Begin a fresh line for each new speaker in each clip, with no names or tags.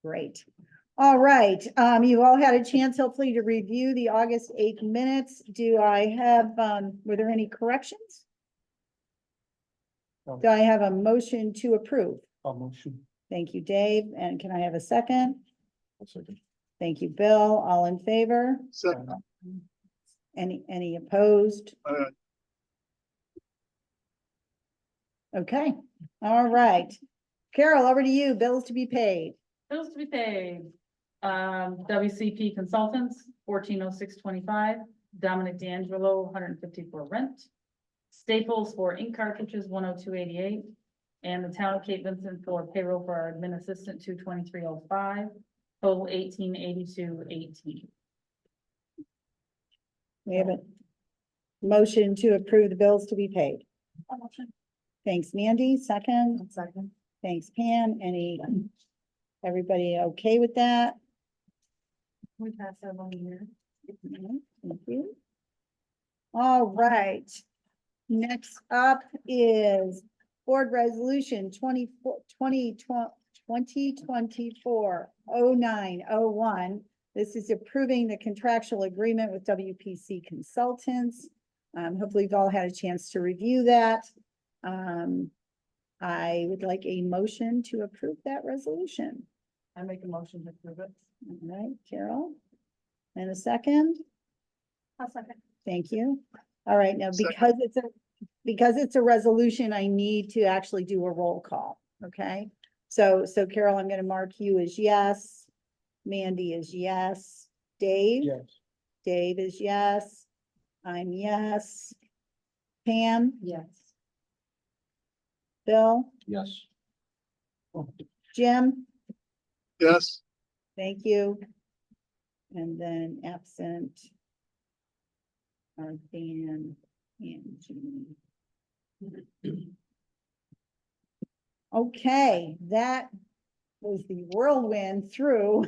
Great. All right, you all had a chance hopefully to review the August 8th minutes. Do I have, were there any corrections?
No.
Do I have a motion to approve?
I'll motion.
Thank you, Dave. And can I have a second?
I'll second.
Thank you, Bill. All in favor?
Second.
Any opposed? Okay, all right. Carol, over to you. Bills to be paid.
Bills to be paid. WCP Consultants, 1406.25. Dominic D'Angelo, 154 rent. Staples for ink cartridges, 102.88. And the town of Cape Vincent for payroll for our admin assistant, 223.05. Total 1882.18.
We have a motion to approve the bills to be paid. Thanks, Mandy. Second.
Second.
Thanks, Pam. Everybody okay with that?
We pass that one here.
Thank you. All right. Next up is Board Resolution 2024-0901. This is approving the contractual agreement with WPC Consultants. Hopefully you've all had a chance to review that. I would like a motion to approve that resolution.
I make a motion to approve it.
All right, Carol. And a second?
I'll second.
Thank you. All right, now
Second.
because it's a resolution, I need to actually do a roll call, okay? So Carol, I'm gonna mark you as yes. Mandy is yes. Dave?
Yes.
Dave is yes. I'm yes. Pam?
Yes.
Bill?
Yes.
Jim?
Yes.
Thank you. And then absent are Dan and Jean. Okay, that was the whirlwind through.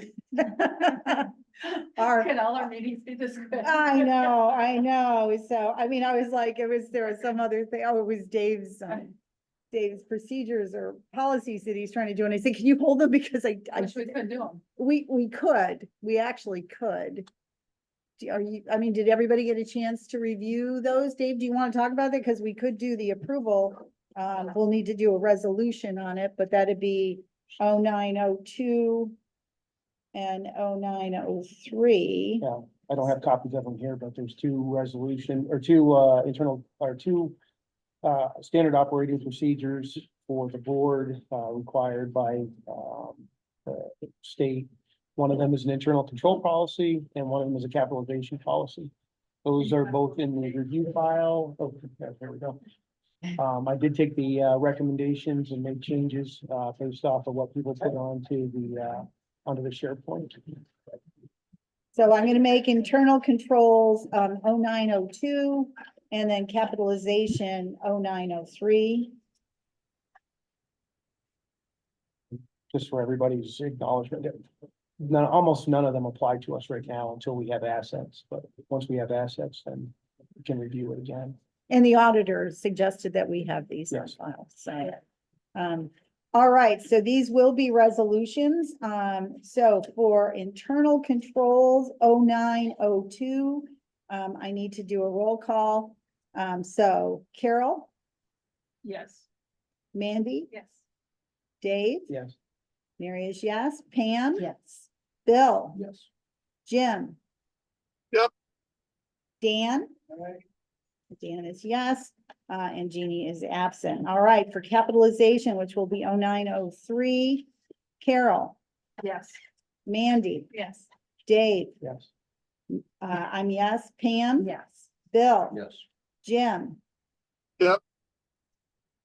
Our,
Can all our meetings be this good?
I know. So, I mean, I was like, there was some other thing. Oh, it was Dave's procedures or policies that he's trying to do. And I said, can you hold them? Because I
Wish we could do them.
we actually could. Did everybody get a chance to review those? Dave, do you want to talk about that? Because we could do the approval. We'll need to do a resolution on it, but that'd be 0902 and 0903.
Yeah, I don't have copies of them here, but there's two standard operating procedures for the board, required by, the state. One of them is an internal control policy and one of them is a capitalization policy. Those are both in the review file. Oh, there we go. I did take the, recommendations and make changes, based off of what people put onto the SharePoint.
So I'm gonna make internal controls 0902 and then capitalization 0903.
Just for everybody's acknowledgement. Almost none of them apply to us right now until we have assets, but once we have assets, then we can review it again.
And the auditor suggested that we have these on
Yes.
file, so. All right, so these will be resolutions. So for internal controls 0902, I need to do a roll call. So Carol,
Yes.
Mandy,
Yes.
Dave,
Yes.
Mary is yes, Pam?
Yes.
Bill,
Yes.
Jim?
Yep.
Dan? Dan is yes, and Jeannie is absent. All right, for capitalization, which will be 0903, Carol,
Yes.
Mandy,
Yes.
Dave,
Yes.
I'm yes, Pam?
Yes.
Bill?
Yes.
Jim?
Yep.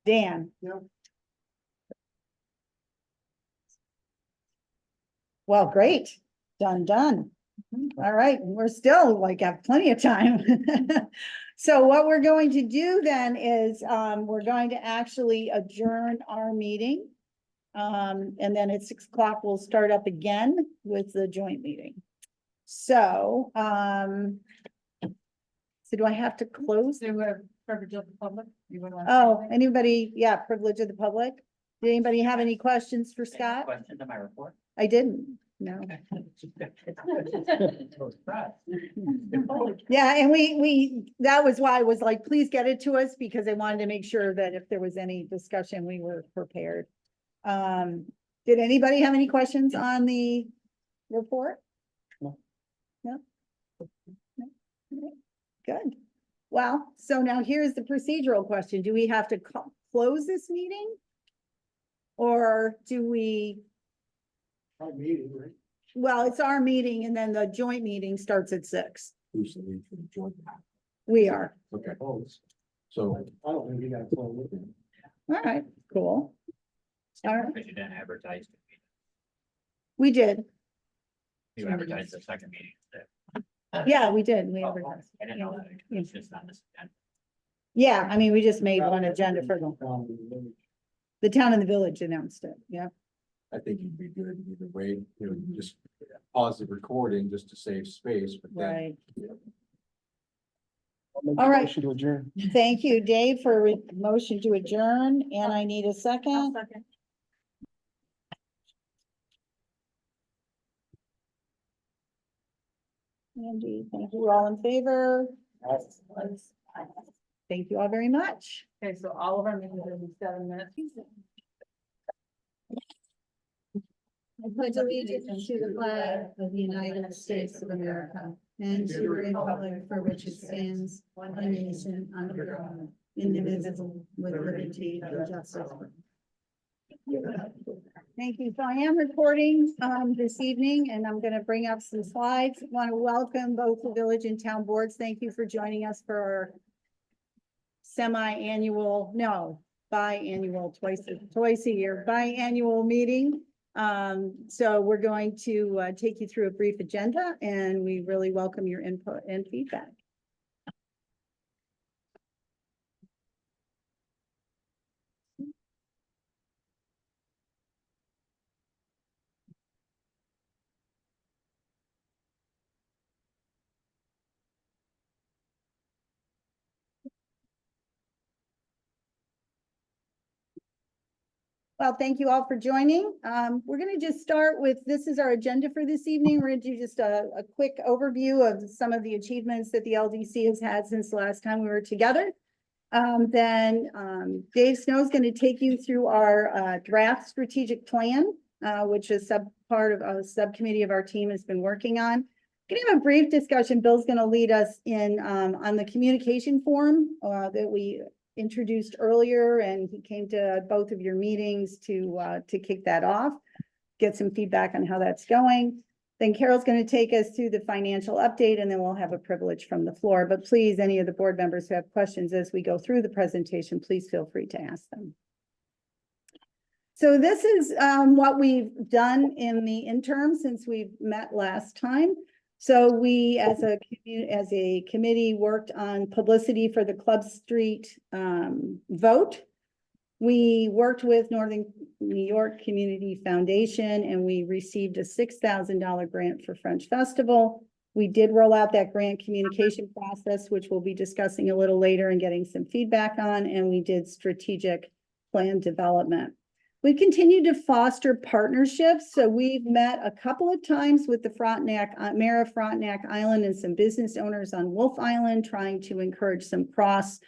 Dan?
Yep.
Well, great. Done. All right, we're still like have plenty of time. So what we're going to do then is, we're going to actually adjourn our meeting. And then at 6 o'clock, we'll start up again with the joint meeting. So, so do I have to close?
Do a privilege of the public? You would want to say
Oh,
anything?
anybody? Yeah, privilege of the public. Did anybody have any questions for Scott?
Question to my report.
I didn't, no. Yeah, and that was why I was like, please get it to us, because I wanted to make sure that if there was any discussion, we were prepared. Did anybody have any questions on the report?
No.
No? No? Good. Well, so now here's the procedural question. Do we have to close this meeting? Or do we,
Our meeting, right?
well, it's our meeting and then the joint meeting starts at 6.
Who's the lead for the joint?
We are.
Okay, so
I don't think you gotta close it.
All right, cool. All right,
Because you didn't advertise,
we did.
you advertised the second meeting.
Yeah, we did. We
Oh,
advertised.
I didn't know that, it's just on this.
Yeah, I mean, we just made one agenda for the town and the village announced it. Yeah.
I think you'd be good either way, you know, you just pause the recording just to save space, but then.
Right.
I'll make a
All right.
motion to adjourn.
Thank you, Dave, for motion to adjourn, and I need a second. Andy, thank you. All in favor? Thank you all very much.
Okay, so all of our meetings are in 7 minutes.
I pledge allegiance to the flag of the United States of America and to the republic for which it stands, one nation under God, indivisible, with liberty and justice. Thank you. So I am recording this evening, and I'm going to bring up some slides. Want to welcome both the village and town boards. Thank you for joining us for our semi-annual, no, biannual, twice a year, biannual meeting. So we're going to take you through a brief agenda, and we really welcome your input and feedback. Well, thank you all for joining. We're going to just start with, this is our agenda for this evening. We're going to do just a quick overview of some of the achievements that the LDC has had since the last time we were together. Then Dave Snow is going to take you through our draft strategic plan, which is part of a subcommittee of our team has been working on. Going to have a brief discussion. Bill's going to lead us in on the communication forum that we introduced earlier, and he came to both of your meetings to kick that off, get some feedback on how that's going. Then Carol's going to take us through the financial update, and then we'll have a privilege from the floor. But please, any of the board members who have questions as we go through the presentation, please feel free to ask them. So this is what we've done in the interim since we've met last time. So we, as a committee, worked on publicity for the Club Street vote. We worked with Northern New York Community Foundation, and we received a $6,000 grant for French Festival. We did roll out that grant communication process, which we'll be discussing a little later and getting some feedback on, and we did strategic plan development. We continue to foster partnerships. So we've met a couple of times with the Mayor of Frontenac Island and some business owners on Wolf Island, trying to encourage some cross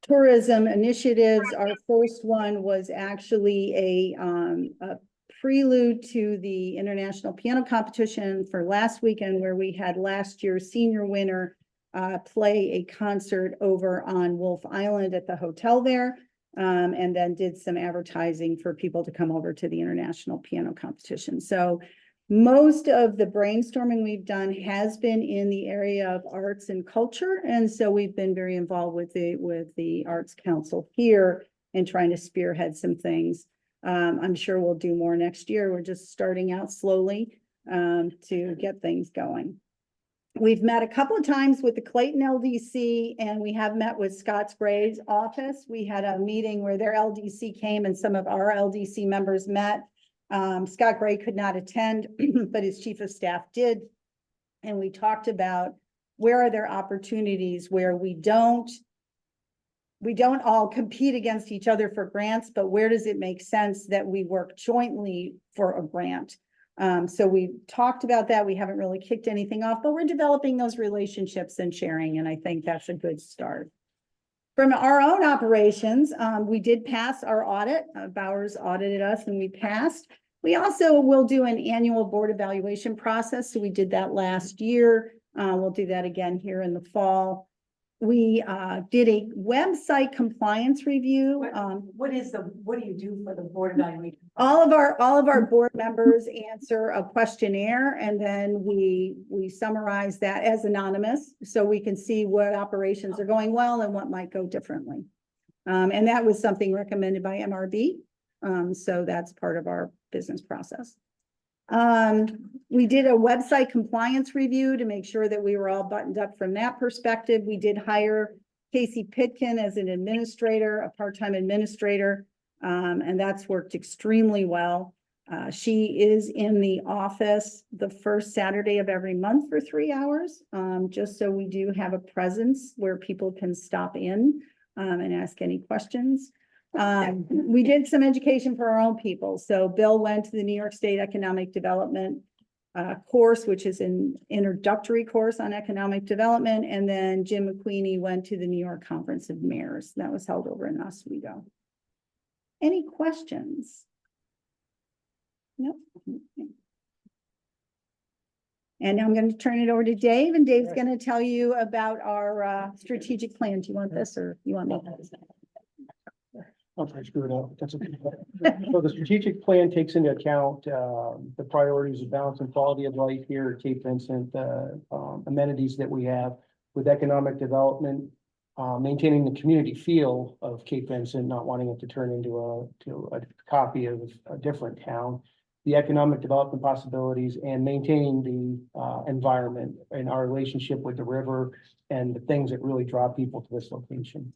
tourism initiatives. Our first one was actually a prelude to the International Piano Competition for last weekend, where we had last year's senior winner play a concert over on Wolf Island at the hotel there. And then did some advertising for people to come over to the International Piano Competition. So most of the brainstorming we've done has been in the area of arts and culture. And so we've been very involved with the Arts Council here and trying to spearhead some things. I'm sure we'll do more next year. We're just starting out slowly to get things going. We've met a couple of times with the Clayton LDC, and we have met with Scott Spray's office. We had a meeting where their LDC came and some of our LDC members met. Scott Gray could not attend, but his chief of staff did. And we talked about where are there opportunities where we don't all compete against each other for grants, but where does it make sense that we work jointly for a grant? So we talked about that. We haven't really kicked anything off, but we're developing those relationships and sharing, and I think that's a good start. From our own operations, we did pass our audit. Bowers audited us and we passed. We also will do an annual board evaluation process. So we did that last year. We'll do that again here in the fall. We did a website compliance review.
What do you do for the board evaluation?
All of our board members answer a questionnaire, and then we summarize that as anonymous, so we can see what operations are going well and what might go differently. And that was something recommended by MRB. So that's part of our business process. We did a website compliance review to make sure that we were all buttoned up from that perspective. We did hire Casey Pitkin as an administrator, a part-time administrator, and that's worked extremely well. She is in the office the first Saturday of every month for 3 hours, just so we do have a presence where people can stop in and ask any questions. We did some education for our own people. So Bill went to the New York State Economic Development course, which is an introductory course on economic development. And then Jim McQueenie went to the New York Conference of Mayors. That was held over in Oswego. Any questions? Nope. And now I'm going to turn it over to Dave, and Dave's going to tell you about our strategic plan. Do you want this, or you want me?
I'll try to screw it up. That's okay. So the strategic plan takes into account the priorities of balance and quality of life here at Cape Vincent, amenities that we have with economic development, maintaining the community feel of Cape Vincent, not wanting it to turn into a copy of a different town, the economic development possibilities, and maintaining the environment and our relationship with the river and the things that really draw people to this location.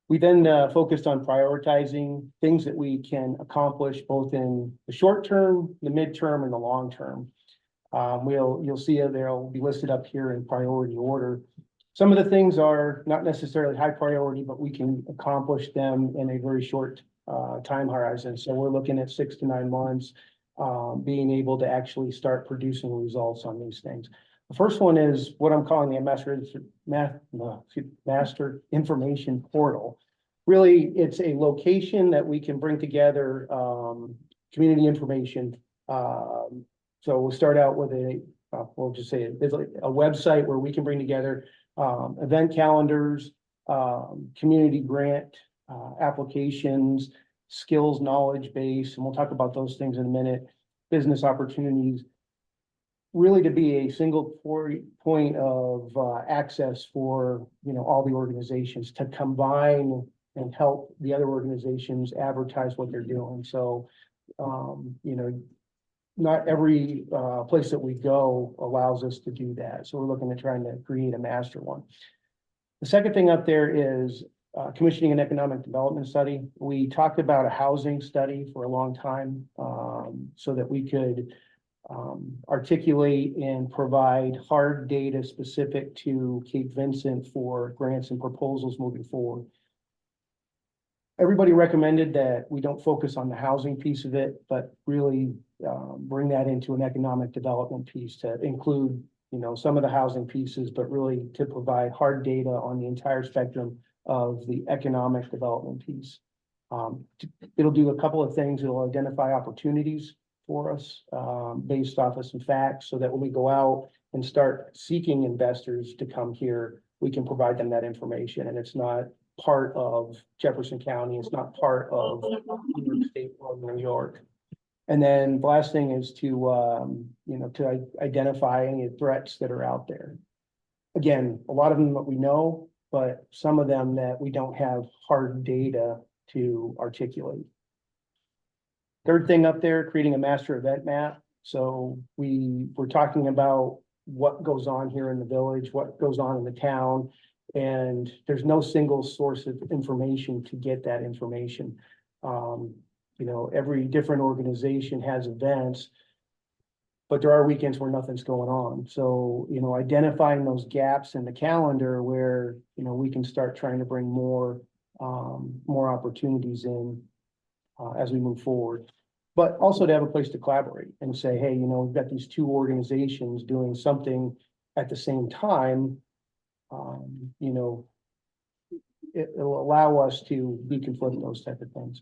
We then focused on prioritizing things that we can accomplish both in the short term, the midterm, and the long term. You'll see they'll be listed up here in priority order. Some of the things are not necessarily high priority, but we can accomplish them in a very short time horizon. So we're looking at 6 to 9 months, being able to actually start producing results on these things. The first one is what I'm calling the master information portal. Really, it's a location that we can bring together community information. So we'll start out with we'll just say it's like a website where we can bring together event calendars, community grant applications, skills knowledge base, and we'll talk about those things in a minute, business opportunities. Really to be a single point of access for, all the organizations to combine and help the other organizations advertise what they're doing. So, not every place that we go allows us to do that. So we're looking at trying to create a master one. The second thing up there is commissioning an economic development study. We talked about a housing study for a long time, so that we could articulate and provide hard data specific to Cape Vincent for grants and proposals moving forward. Everybody recommended that we don't focus on the housing piece of it, but really bring that into an economic development piece to include, some of the housing pieces, but really to provide hard data on the entire spectrum of the economic development piece. It'll do a couple of things. It'll identify opportunities for us based off of some facts, so that when we go out and start seeking investors to come here, we can provide them that information, and it's not part of Jefferson County. It's not part of New York State or New York. And then the last thing is to identify any threats that are out there. Again, a lot of them that we know, but some of them that we don't have hard data to articulate. Third thing up there, creating a master event map. So we're talking about what goes on here in the village, what goes on in the town, and there's no single source of information to get that information. Every different organization has events, but there are weekends where nothing's going on. So, identifying those gaps in the calendar where, we can start trying to bring more opportunities in as we move forward. But also to have a place to collaborate and say, hey, you know, we've got these two organizations doing something at the same time. You know, it'll allow us to deconflict those type of things.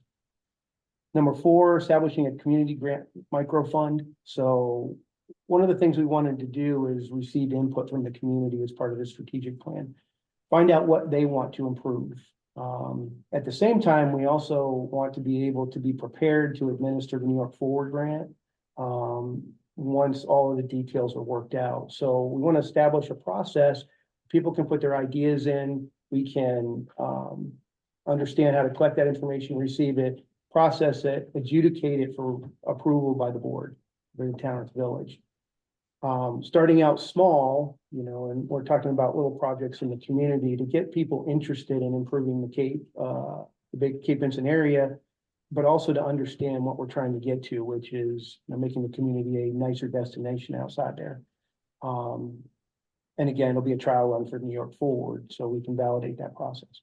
Number 4, establishing a community grant micro fund. So one of the things we wanted to do is receive input from the community as part of the strategic plan. Find out what they want to improve. At the same time, we also want to be able to be prepared to administer the New York Forward grant. Once all of the details are worked out. So we want to establish a process. People can put their ideas in. We can understand how to collect that information, receive it, process it, adjudicate it for approval by the board, by the town or village. Starting out small, you know, and we're talking about little projects in the community to get people interested in improving the big Cape Vincent area, but also to understand what we're trying to get to, which is, you know, making the community a nicer destination outside there. And again, it'll be a trial run for New York Forward, so we can validate that process.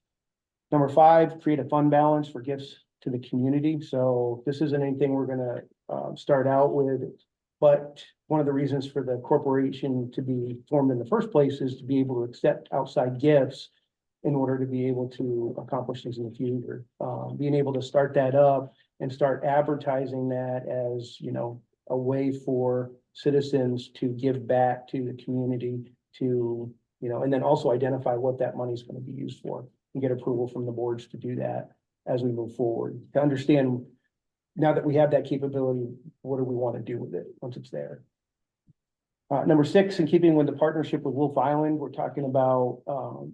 Number 5, create a fund balance for gifts to the community. So this isn't anything we're gonna start out with, but one of the reasons for the corporation to be formed in the first place is to be able to accept outside gifts in order to be able to accomplish things in the future. Being able to start that up and start advertising that as, you know, a way for citizens to give back to the community to, you know, and then also identify what that money is going to be used for and get approval from the boards to do that as we move forward. To understand, now that we have that capability, what do we want to do with it once it's there? Number 6, in keeping with the partnership with Wolf Island, we're talking about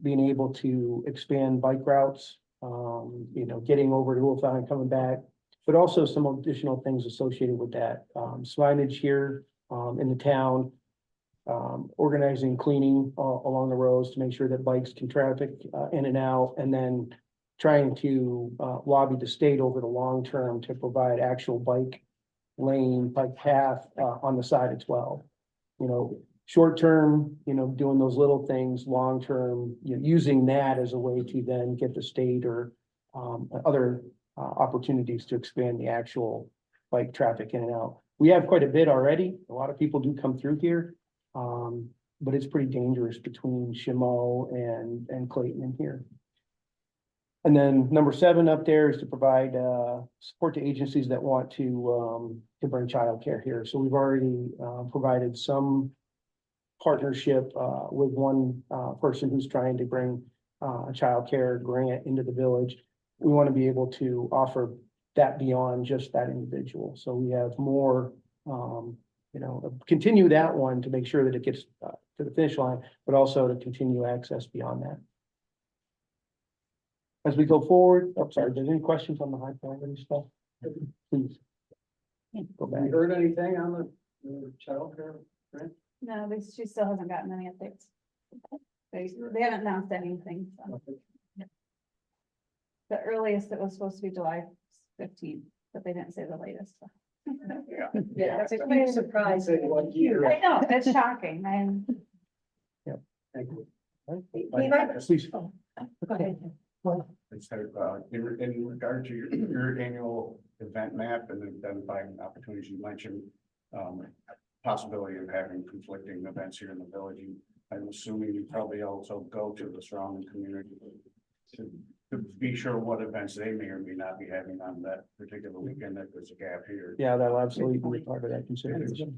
being able to expand bike routes, you know, getting over to Wolf Island, coming back, but also some additional things associated with that. Signage here in the town, organizing cleaning along the roads to make sure that bikes can traffic in and out, and then trying to lobby the state over the long term to provide actual bike lane, bike path on the side as well. You know, short term, you know, doing those little things, long term, you know, using that as a way to then get the state or other opportunities to expand the actual bike traffic in and out. We have quite a bit already. A lot of people do come through here. But it's pretty dangerous between Shimo and Clayton in here. And then number 7 up there is to provide support to agencies that want to bring childcare here. So we've already provided some partnership with one person who's trying to bring a childcare grant into the village. We want to be able to offer that beyond just that individual. So we have more, you know, continue that one to make sure that it gets to the finish line, but also to continue access beyond that. As we go forward, I'm sorry, there's any questions on the high priority stuff? Please. Go back.
Have you heard anything on the childcare grant?
No, she still hasn't gotten any updates. They haven't announced anything, so. The earliest it was supposed to be July 15th, but they didn't say the latest. So.
Yeah, that's a huge surprise.
Say 1 year.
I know, it's shocking, and
Thank you.
Please.
Go ahead.
Instead of, in regard to your annual event map and identifying opportunities you mentioned, possibility of having conflicting events here in the village, I'm assuming you probably also go to the surrounding community to be sure what events they may or may not be having on that particular weekend, if there's a gap here.
Yeah, that'll absolutely be part of that consideration.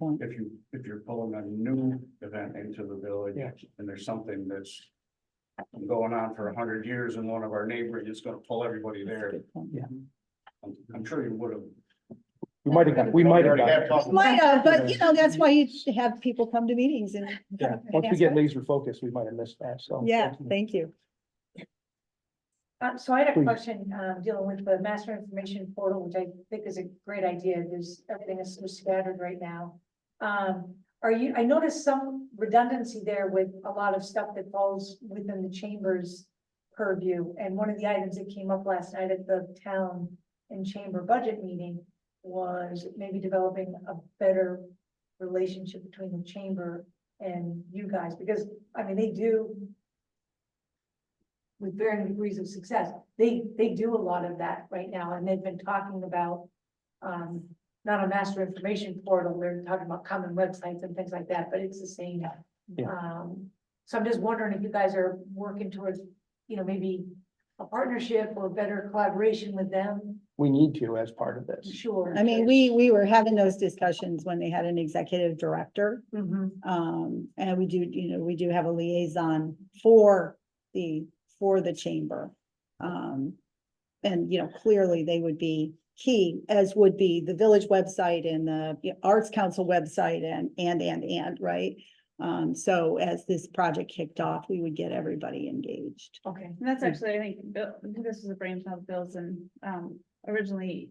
If you're pulling a new event into the village,
Yeah.
and there's something that's going on for 100 years in one of our neighborhoods, it's gonna pull everybody there.
Yeah.
I'm sure you would have.
We might have, we might have.
Might have, but you know, that's why you have people come to meetings and.
Yeah, once we get laser focused, we might have missed that, so.
Yeah, thank you.
So I had a
Please.
question, dealing with the master information portal, which I think is a great idea. Everything is so scattered right now. I noticed some redundancy there with a lot of stuff that falls within the chamber's purview. And one of the items that came up last night at the town and chamber budget meeting was maybe developing a better relationship between the chamber and you guys, because I mean, they do with varying degrees of success. They do a lot of that right now, and they've been talking about not a master information portal, we're talking about common websites and things like that, but it's the same.
Yeah.
So I'm just wondering if you guys are working towards, maybe a partnership or better collaboration with them.
We need to as part of this.
Sure.
I mean, we were having those discussions when they had an executive director.
Mhm.
And we do have a liaison for the chamber. And, clearly they would be key, as would be the village website and the Arts Council website and, right? So as this project kicked off, we would get everybody engaged.
Okay.
And that's actually, I think, this is a brainchild of Bill's and, originally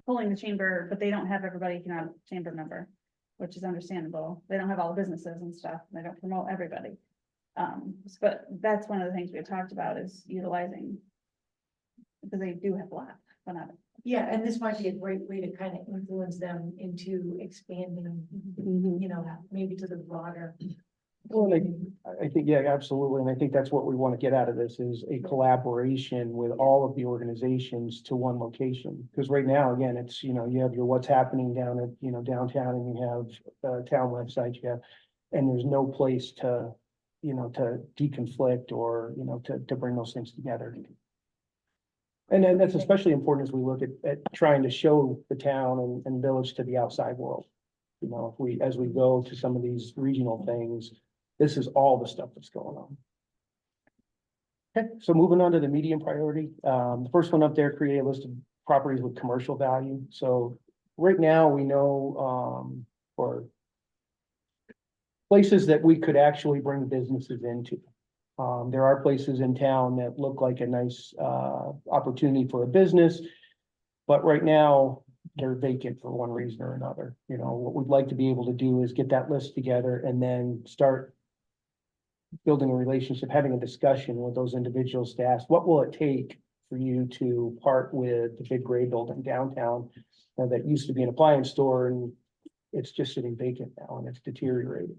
pulling the chamber, but they don't have everybody can have a chamber member, which is understandable. They don't have all the businesses and stuff. They don't promote everybody. But that's one of the things we had talked about is utilizing, because they do have a lot, but not.
Yeah, and this might be a great way to kind of influence them into expanding, maybe to the broader.
Well, I think, yeah, absolutely. And I think that's what we want to get out of this is a collaboration with all of the organizations to one location. Because right now, again, it's, you have your what's happening down at, downtown and you have town websites, and there's no place to, to deconflict or, to bring those things together. And then that's especially important as we look at trying to show the town and village to the outside world. As we go to some of these regional things, this is all the stuff that's going on. Okay, so moving on to the medium priority, the first one up there, create a list of properties with commercial value. So right now we know, for places that we could actually bring businesses into. There are places in town that look like a nice, opportunity for a business. But right now, they're vacant for one reason or another. What we'd like to be able to do is get that list together and then start building a relationship, having a discussion with those individuals to ask, what will it take for you to part with the big gray building downtown that used to be an appliance store and it's just sitting vacant now and it's deteriorating.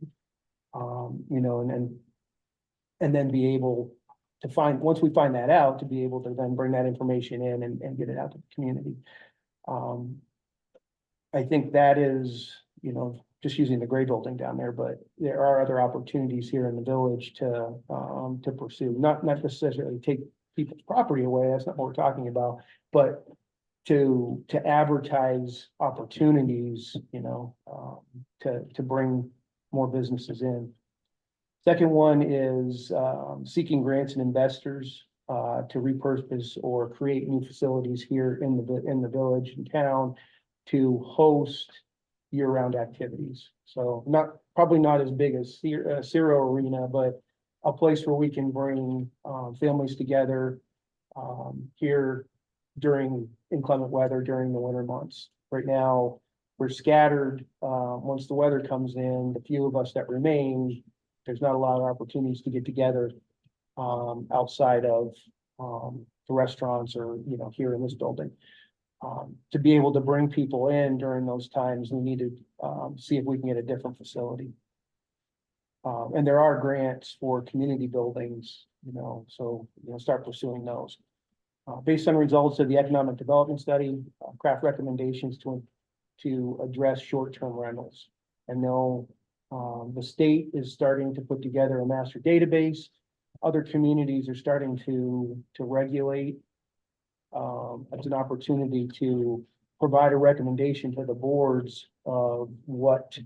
And then be able to once we find that out, to be able to then bring that information in and get it out to the community. I think that is, just using the gray building down there, but there are other opportunities here in the village to pursue, not necessarily take people's property away. That's not what we're talking about, but to advertise opportunities, to bring more businesses in. Second one is seeking grants and investors to repurpose or create new facilities here in the village and town to host year-round activities. So probably not as big as Ciro Arena, but a place where we can bring families together here during inclement weather during the winter months. Right now, we're scattered. Once the weather comes in, the few of us that remain, there's not a lot of opportunities to get together outside of the restaurants or, here in this building. To be able to bring people in during those times, we need to see if we can get a different facility. And there are grants for community buildings, so, start pursuing those. Based on results of the economic development study, craft recommendations to address short-term rentals. And the state is starting to put together a master database. Other communities are starting to regulate. It's an opportunity to provide a recommendation to the boards of what,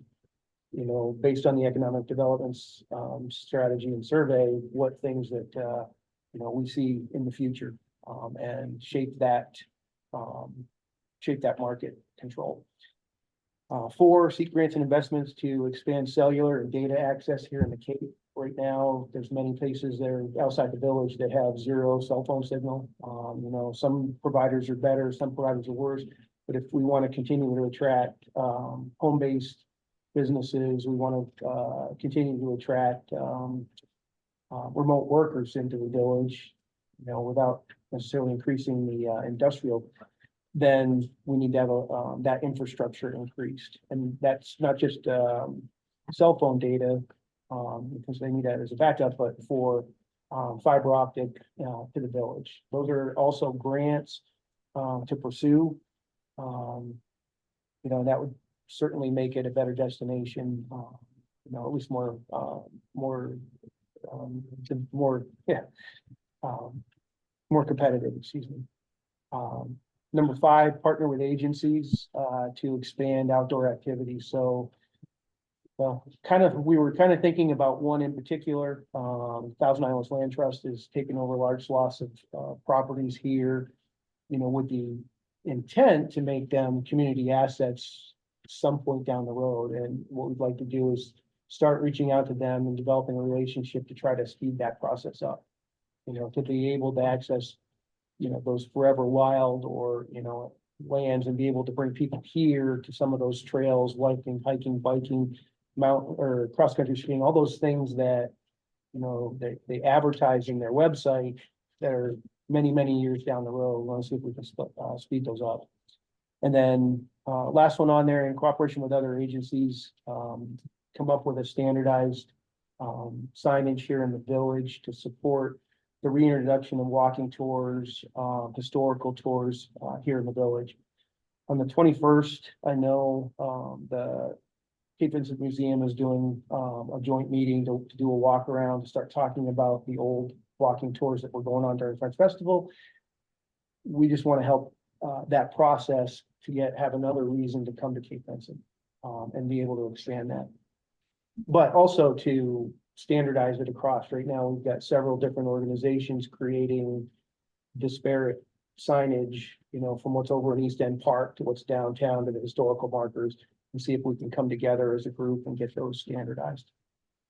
based on the economic developments strategy and survey, what things that, we see in the future and shape that market control. 4, seek grants and investments to expand cellular and data access here in the Cape. Right now, there's many places there outside the village that have 0 cell phone signal. Some providers are better, some providers are worse. But if we want to continue to attract home-based businesses, we want to continue to attract remote workers into the village, without necessarily increasing the industrial, then we need to have that infrastructure increased. And that's not just cell phone data, because they need that as a backup, but for fiber optic to the village. Those are also grants to pursue. You know, that would certainly make it a better destination, you know, at least more, yeah. More competitive, excuse me. Number 5, partner with agencies, to expand outdoor activities, so. Well, we were kind of thinking about one in particular, Thousand Islands Land Trust is taking over large swaths of, properties here. You know, with the intent to make them community assets some point down the road, and what we'd like to do is start reaching out to them and developing a relationship to try to speed that process up. You know, to be able to access, you know, those forever wild or, you know, lands and be able to bring people here to some of those trails, hiking, biking, mountain or cross-country skiing, all those things that, you know, they advertise in their website that are many, many years down the road. We want to see if we can speed those up. And then, last one on there, in cooperation with other agencies, come up with a standardized, signage here in the village to support the reintroduction of walking tours, historical tours, here in the village. On the 21st, I know, the Cape Vincent Museum is doing, a joint meeting to do a walk around, to start talking about the old walking tours that were going on during French Festival. We just want to help, that process to have another reason to come to Cape Vincent, and be able to expand that. But also to standardize it across. Right now, we've got several different organizations creating disparate signage, you know, from what's over in East End Park to what's downtown to the historical markers, and see if we can come together as a group and get those standardized.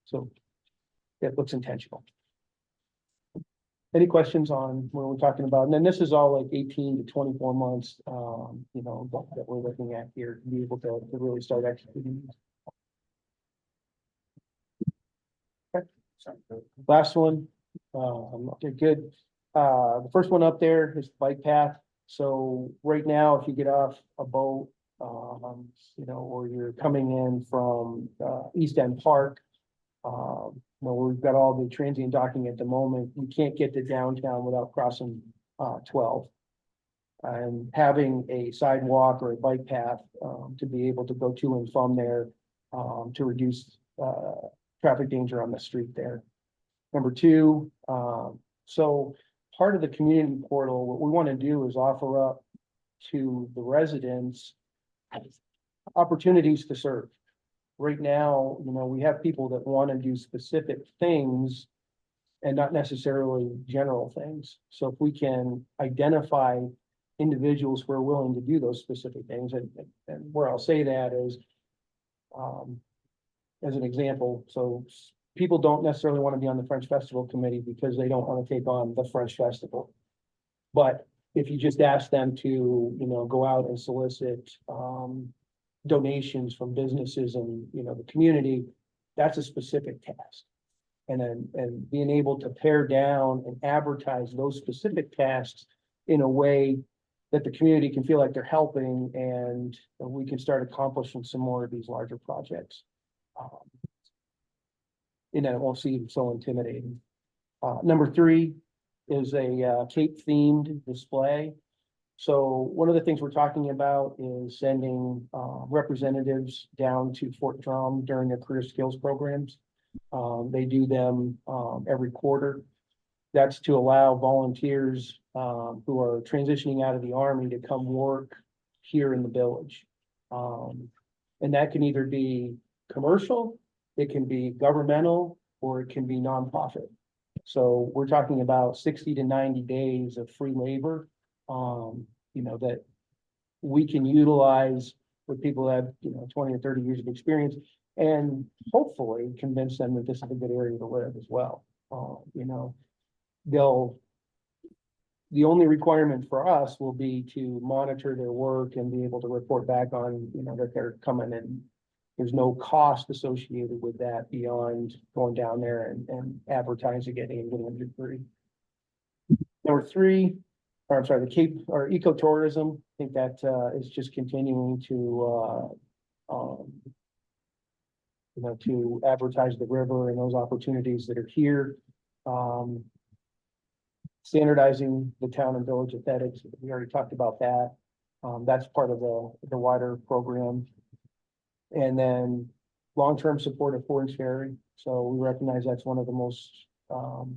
So it looks intentional. Any questions on what we're talking about? And then this is all like 18 to 24 months, you know, that we're looking at here to be able to really start executing. Okay. Last one, okay, good. The first one up there is the bike path. So right now, if you get off a boat, you know, or you're coming in from, East End Park, you know, we've got all the transient docking at the moment. You can't get to downtown without crossing, 12. And having a sidewalk or a bike path, to be able to go to and from there, to reduce, traffic danger on the street there. Number 2, so part of the community portal, what we want to do is offer up to the residents opportunities to serve. Right now, you know, we have people that want to do specific things and not necessarily general things. So if we can identify individuals who are willing to do those specific things, and where I'll say that is, as an example, so people don't necessarily want to be on the French Festival Committee because they don't want to take on the French Festival. But if you just ask them to, you know, go out and solicit, donations from businesses and, you know, the community, that's a specific task. And being able to pare down and advertise those specific tasks in a way that the community can feel like they're helping, and we can start accomplishing some more of these larger projects. And then it won't seem so intimidating. Number 3 is a Cape themed display. So one of the things we're talking about is sending representatives down to Fort Drum during their career skills programs. They do them every quarter. That's to allow volunteers who are transitioning out of the Army to come work here in the village. And that can either be commercial, it can be governmental, or it can be nonprofit. So we're talking about 60 to 90 days of free labor, you know, that we can utilize with people that have, you know, 20 or 30 years of experience, and hopefully convince them that this is a good area to live as well. You know, the only requirement for us will be to monitor their work and be able to report back on, you know, that they're coming in. There's no cost associated with that beyond going down there and advertising it and getting a degree. Number 3, or I'm sorry, the Cape or ecotourism. I think that is just continuing to you know, to advertise the river and those opportunities that are here. Standardizing the town and village aesthetics. We already talked about that. That's part of the wider program. And then long-term support of Forest Ferry. So we recognize that's one of the most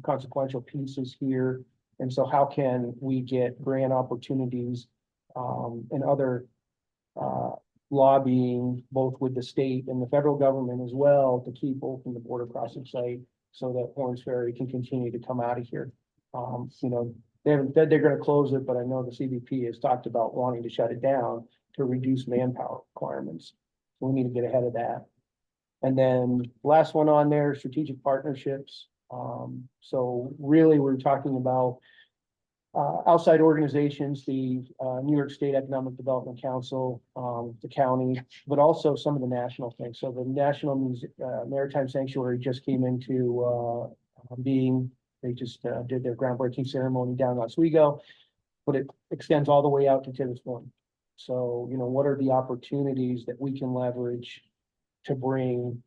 consequential pieces here. And so how can we get grant opportunities and other lobbying, both with the state and the federal government as well, to keep open the border crossing site so that Orange Ferry can continue to come out of here. You know, they haven't said they're gonna close it, but I know the CBP has talked about wanting to shut it down to reduce manpower requirements. So we need to get ahead of that. And then last one on there, strategic partnerships. So really, we're talking about outside organizations, the New York State Economic Development Council, the county, but also some of the national things. So the National Maritime Sanctuary just came into being. They just did their groundbreaking ceremony down in Oswego, but it extends all the way out to Tibbetts Point. So, you know, what are the opportunities that we can leverage to bring,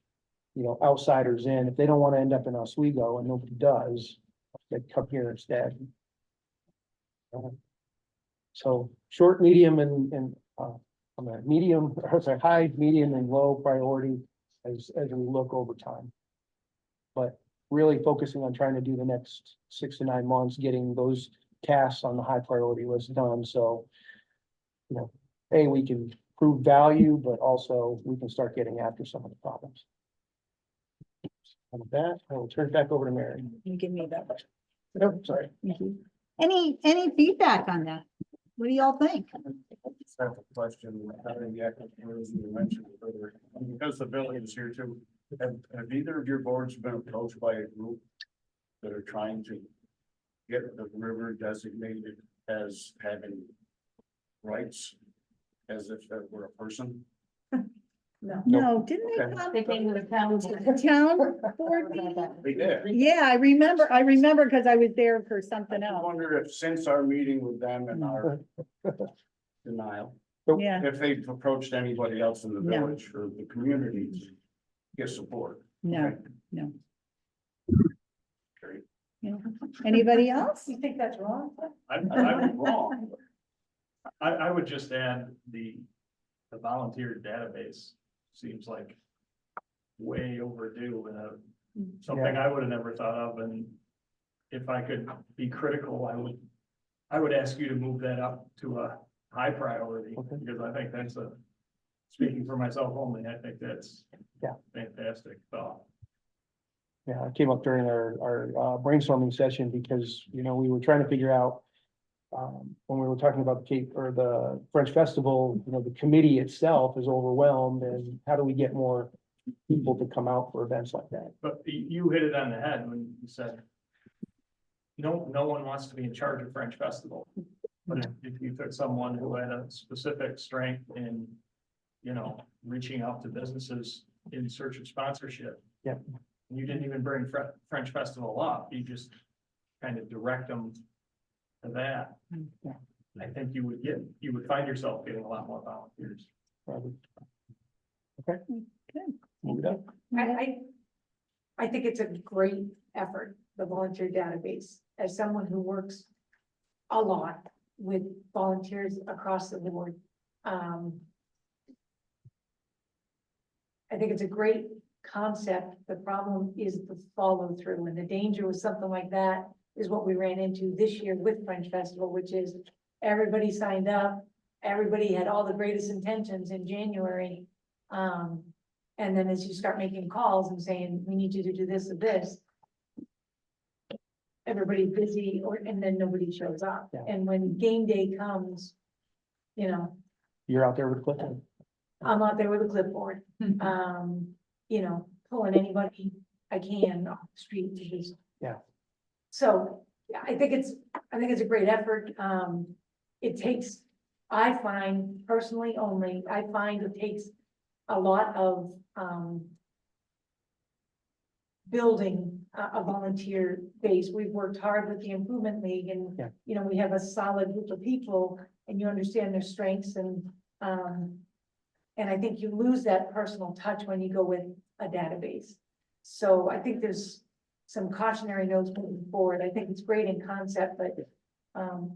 you know, outsiders in? If they don't want to end up in Oswego, and nobody does, they come here instead. So short, medium, and on a medium, or sorry, high, medium, and low priority as we look over time. But really focusing on trying to do the next 6 to 9 months, getting those tasks on the high priority list done. So, you know, we can prove value, but also we can start getting after some of the problems. And with that, I will turn it back over to Mary.
You give me that.
Oh, sorry.
Any feedback on that? What do y'all think?
Just have a question, having the activities you mentioned further, because the village is here too. Have either of your boards been approached by a group that are trying to get the river designated as having rights, as if that were a person?
No, didn't they
Okay.
come
They came to the town.
to the town board meeting?
They did.
Yeah, I remember because I was there for something
I
else.
wonder if since our meeting with them and our denial,
Yeah,
if they've approached anybody else in the
No.
village or the community to get support.
no,
Okay.
no.
Great.
Yeah. Anybody else?
You think that's wrong?
I'm wrong.
I would just add the volunteer database seems like way overdue and something I would have never thought of. And if I could be critical, I would ask you to move that up to a high priority,
Okay.
because I think that's speaking for myself only, I think that's fantastic thought.
Yeah, it came up during our brainstorming session because, you know, we were trying to figure out when we were talking about the Cape or the French Festival, you know, the committee itself is overwhelmed, and how do we get more people to come out for events like that?
But you hit it on the head when you said no one wants to be in charge of French Festival. But if you took someone who had a specific strength in, you know, reaching out to businesses in search of sponsorship.
Yeah.
And you didn't even bring French Festival up, you just kind of direct them to that.
Yeah.
I think you would find yourself getting a lot more volunteers.
Probably. Okay.
Good.
Move it up.
I think it's a great effort, the volunteer database, as someone who works a lot with volunteers across the board. I think it's a great concept. The problem is the follow through, and the danger with something like that is what we ran into this year with French Festival, which is everybody signed up, everybody had all the greatest intentions in January. And then as you start making calls and saying, we need you to do this or this, everybody's busy, and then nobody shows up.
Yeah.
And when game day comes, you know,
You're out there with Clifton.
I'm out there with a clipboard, you know, pulling anybody I can off the street to just.
Yeah.
So, yeah, I think it's a great effort. It takes, I find personally only, I find it takes a lot of, building a volunteer base. We've worked hard with the Improvement League and,
Yeah.
you know, we have a solid group of people and you understand their strengths and I think you lose that personal touch when you go with a database. So I think there's some cautionary notes moving forward. I think it's great in concept, but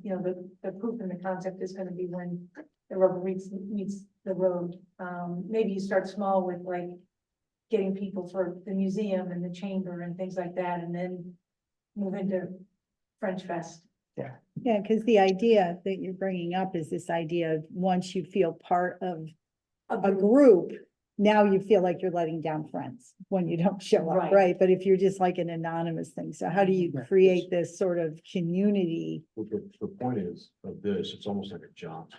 you know, the proof in the concept is going to be when the rubber meets the road. Maybe you start small with like getting people for the museum and the chamber and things like that, and then move into French Fest.
Yeah, because the idea that you're bringing up is this idea of once you feel part of a group, now you feel like you're letting down friends when you don't show up,
Right.
right? But if you're just like an anonymous thing, so how do you
Right.
create this sort of community?
Well, the point is of this, it's almost like a job.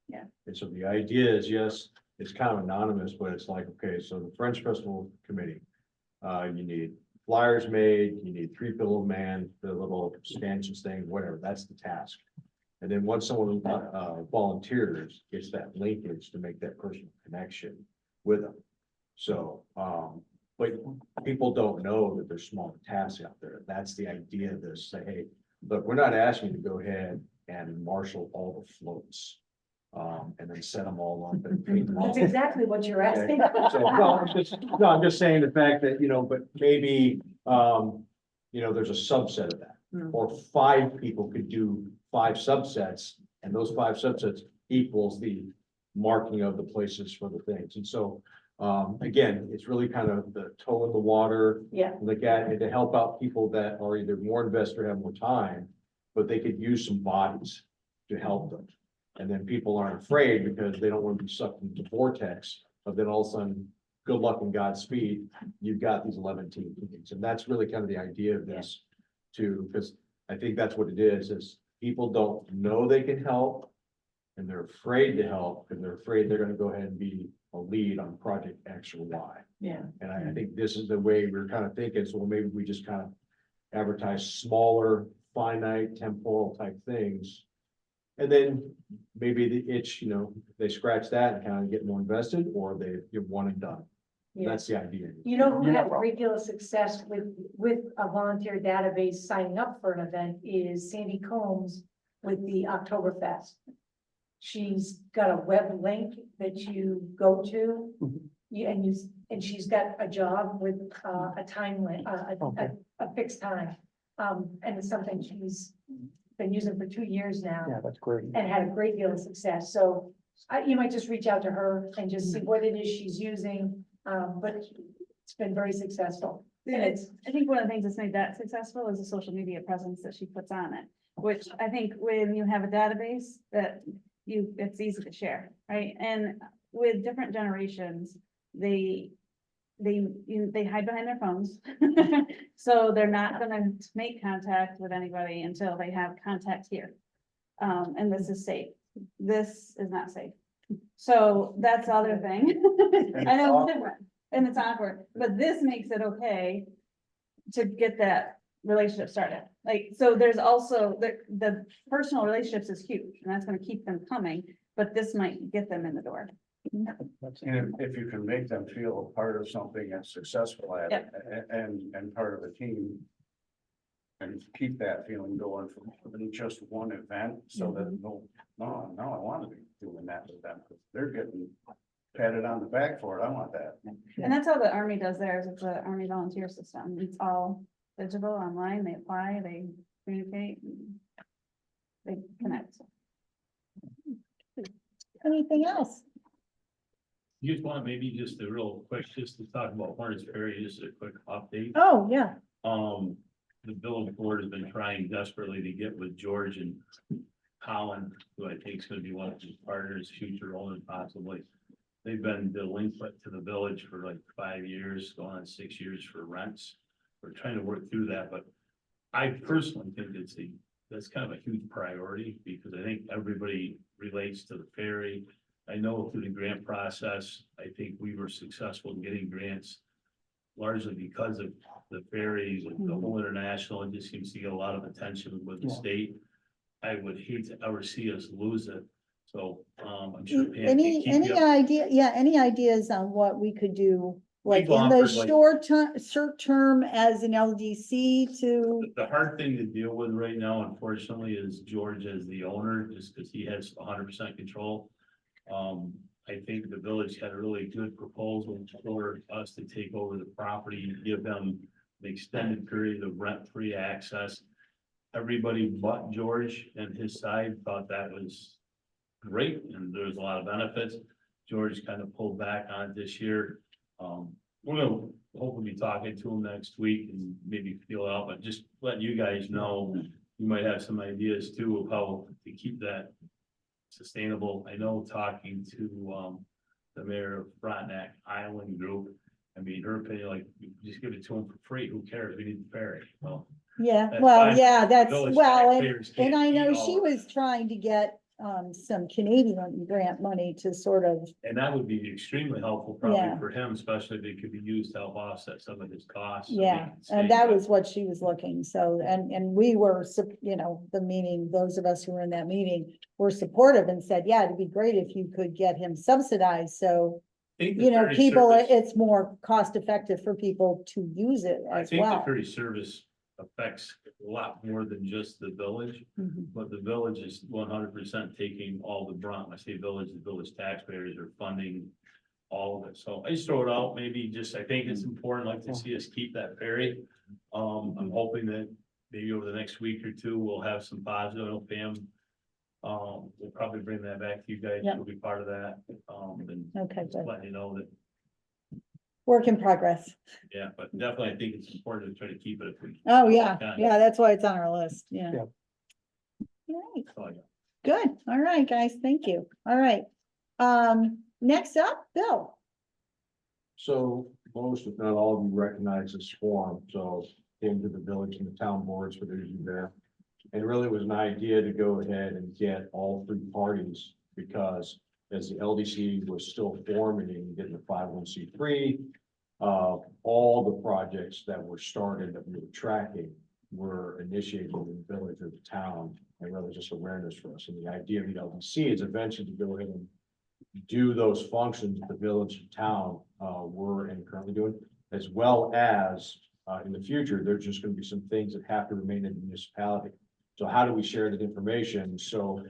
Yeah.
And so the idea is, yes, it's kind of anonymous, but it's like, okay, so the French Festival Committee. You need flyers made, you need 3 pillow man, the little stanchions thing, whatever, that's the task. And then once someone volunteers, it's that linkage to make that personal connection with them. So, but people don't know that there's small tasks out there. That's the idea of this. Say, hey, look, we're not asking you to go ahead and marshal all the floats. And then set them all up and paint them all.
That's exactly what you're asking.
So, I'm just saying the fact that, but maybe, there's a subset of that. Or 5 people could do 5 subsets, and those 5 subsets equals the marking of the places for the things. And so, again, it's really kind of the toe in the water.
Yeah.
Look at it to help out people that are either more invested or have more time, but they could use some bodies to help them. And then people aren't afraid because they don't want to be sucked into the vortex, but then all of a sudden, good luck and Godspeed, you've got these 11 teams. And that's really kind of the idea of this too, because I think that's what it is people don't know they can help. And they're afraid to help because they're afraid they're going to go ahead and be a lead on project X or Y.
Yeah.
And I think this is the way we're kind of thinking. So maybe we just kind of advertise smaller, finite, temporal type things. And then maybe the itch, they scratch that and kind of get more invested, or they get one and done.
Yeah.
That's the idea.
You know who
You're not
had a great deal of success with a volunteer database signing up for an event is Sandy Combs with the Oktoberfest. She's got a web link that you go to.
Mhm.
And she's got a job with a time,
Okay.
a fixed time. And it's something she's been using for 2 years now.
Yeah, that's great.
And had a great deal of success. So you might just reach out to her and just see what it is she's using. But it's been very successful. And it's,
I think one of the things that's made that successful is the social media presence that she puts on it, which I think when you have a database that it's easy to share, right? And with different generations, they hide behind their phones. So they're not gonna make contact with anybody until they have contact here. And this is safe. This is not safe. So that's the other thing. I know it's different and it's awkward, but this makes it okay to get that relationship started. Like, so there's also the personal relationships is huge and that's gonna keep them coming, but this might get them in the door.
And if you can make them feel a part of something and successful at it, and part of the team. And keep that feeling going from just one event, so that no, I want to be doing that with them, because they're getting patted on the back for it, I want that.
And that's how the Army does theirs. It's an Army volunteer system. It's all digital, online. They apply, they communicate, they connect.
Anything else?
You just want maybe just a real quick, just to talk about Hornets Ferry, just a quick update.
Oh, yeah.
The village board has been trying desperately to get with George and Colin, who I think is gonna be one of his partners, future owner possibly. They've been delinquent to the village for like 5 years, going on 6 years for rents. We're trying to work through that, but I personally think that's kind of a huge priority, because I think everybody relates to the ferry. I know through the grant process, I think we were successful in getting grants largely because of the ferries and the whole international. It just seems to get a lot of attention with the state. I would hate to ever see us lose it. So, I'm sure Pam can
Any
keep you up.
idea, any ideas on what we could do, like
We've
in the
offered, like-
short term as an LDC to?
The hard thing to deal with right now, unfortunately, is George as the owner, just because he has 100% control. I think the village had a really good proposal for us to take over the property, give them an extended period of rent-free access. Everybody but George and his side thought that was great, and there's a lot of benefits. George kind of pulled back on it this year. We're gonna hopefully be talking to him next week and maybe feel out, but just letting you guys know, you might have some ideas too of how to keep that sustainable. I know talking to, the mayor of Frontenac Island Group, I mean, her opinion, like, just give it to them for free, who cares, we need the ferry, well.
Yeah,
That's
well,
fine.
yeah, that's,
Village
well,
taxpayers can't
and I know
eat all
she
of
was
it.
trying to get, some Canadian grant money to sort of,
And that would be extremely helpful probably
Yeah.
for him, especially if it could be used to help offset some of his costs. so he
yeah,
can save
and that
that.
was what she was looking, so, and we were, you know, the meeting, those of us who were in that meeting were supportive and said, yeah, it'd be great if you could get him subsidized, so,
I think the
you know,
ferry
people,
service-
it's more cost effective for people to use it
I
as
think the
well.
ferry service affects a lot more than just the village,
Mhm.
but the village is 100% taking all the brunt. When I say village, the village taxpayers are funding all of it. So I just throw it out, maybe just, I think it's important, like to see us keep that ferry. I'm hoping that maybe over the next week or two, we'll have some positive, I know Pam. We'll probably bring that back to you guys,
Yep.
you'll be part of that, and
Okay,
just
good.
letting you know that,
Work in progress.
yeah, but definitely I think it's important to try to keep it if we.
Oh, yeah,
can.
yeah, that's why it's on our list, yeah.
Yeah.
All right.
That's all I got.
Good, all right, guys, thank you, all right. Next up, Bill.
So most, if not all of you recognize this forum, so came to the village and the town boards for those of you there. And really was an idea to go ahead and get all three parties, because as the LDC was still forming and getting the 501(c)(3), all the projects that were started that we were tracking were initiated in the village or the town, and really just awareness for us. And the idea of the LDC is eventually to go ahead and do those functions that the village and town were and currently doing, as well as in the future, there's just gonna be some things that have to remain in the municipality. So how do we share that information? So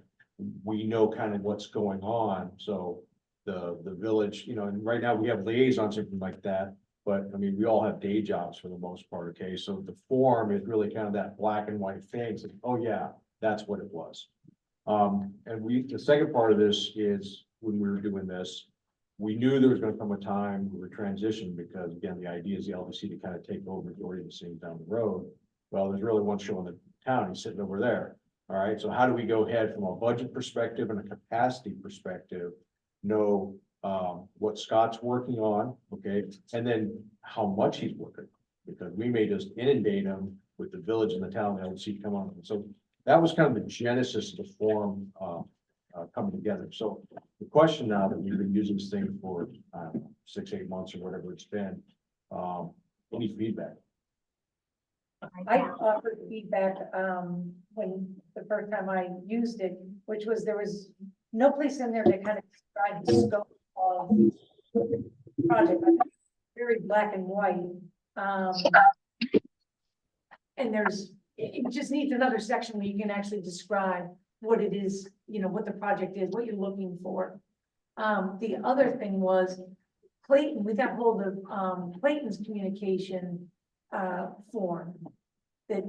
we know kind of what's going on. So the village, you know, and right now we have liaisons, something like that. But I mean, we all have day jobs for the most part, okay? So the form is really kind of that black and white thing. So, oh yeah, that's what it was. And the second part of this is when we were doing this, we knew there was gonna come a time we were transitioning, because again, the idea is the LDC to kind of take over majority of the things down the road. Well, there's really one show in the town, he's sitting over there. All right, so how do we go ahead from a budget perspective and a capacity perspective? Know what Scott's working on, okay, and then how much he's working, because we may just inundate him with the village and the town, and LDC come on. So that was kind of the genesis of the forum coming together. So the question now that we've been using this thing for 6-8 months or whatever it's been, any feedback?
I offered feedback, when the first time I used it, which was, there was no place in there that kind of described the scope of the project. I think it's very black and white. And it just needs another section where you can actually describe what it is, you know, what the project is, what you're looking for. The other thing was Clayton, we got hold of, Clayton's communication, form. That,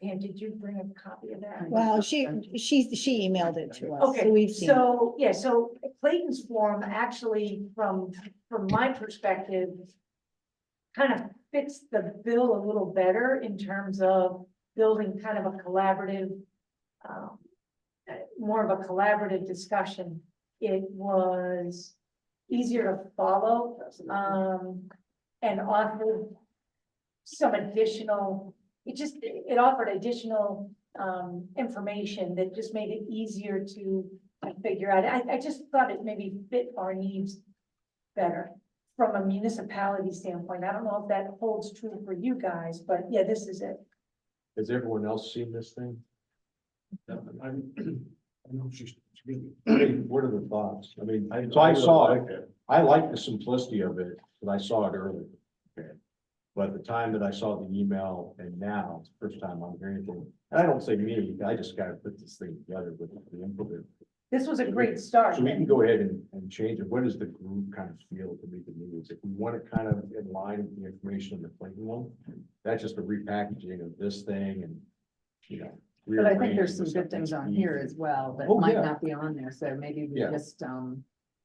Pam, did you bring a copy of that?
Well, she emailed it to us, so
Okay,
we've seen. it.
so, yeah, so Clayton's form actually, from my perspective, kind of fits the bill a little better in terms of building kind of a collaborative, more of a collaborative discussion. It was easier to follow, and offered some additional, it offered additional information that just made it easier to figure out. I just thought it maybe fit our needs better from a municipality standpoint. I don't know if that holds true for you guys, but yeah, this is it.
Has everyone else seen this thing?
I know she's.
I mean, what are the thoughts? I mean, so I saw it. I like the simplicity of it, but I saw it earlier. Okay. But the time that I saw the email and now, it's the first time I'm hearing anything. And I don't say me, I just gotta put this thing together with the input.
This was a great start.
So we can go ahead and change it. What does the group kind of feel to meet the needs? If we want it kind of in line with the information in the Clayton one, that's just a repackaging of this thing and, you know,
But I think there's
rearrange
some
with
good things
something
on here
easy.
as well that
Oh,
might
yeah.
not be on there, so maybe we
Yeah.
just,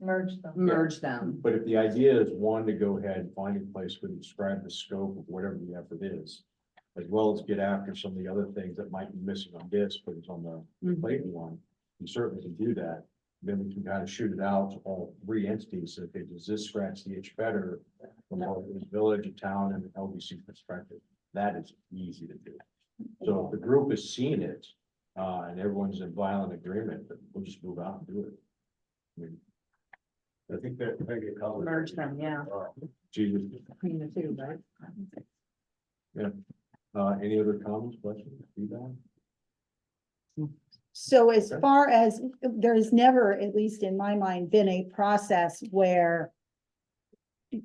Merge them.
merge them.
But if the idea is one, to go ahead and find a place where you describe the scope of whatever the effort is, as well as get after some of the other things that might be missing on this, but it's on the
Mhm.
Clayton one, you certainly can do that. Then we can kind of shoot it out to all three entities, okay, does this scratch the itch better from both the village, a town, and LDC perspective? That is easy to do. So if the group has seen it, and everyone's in violent agreement, then we'll just move out and do it. I mean,
I think that, I think it covers.
Merge them, yeah.
Jesus,
Between the two, right?
any other comments, questions, feedback?
So as far as, there's never, at least in my mind, been a process where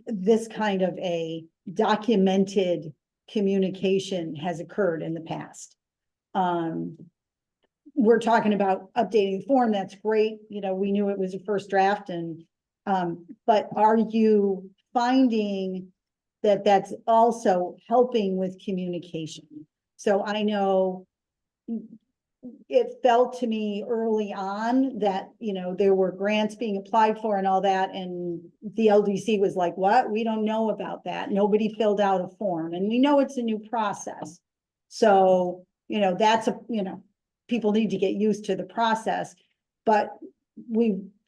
this kind of a documented communication has occurred in the past. We're talking about updating the form, that's great, you know, we knew it was a first draft and, but are you finding that that's also helping with communication? So I know it felt to me early on that, you know, there were grants being applied for and all that, and the LDC was like, what? We don't know about that. Nobody filled out a form, and we know it's a new process. So, you know, that's a, you know, people need to get used to the process, but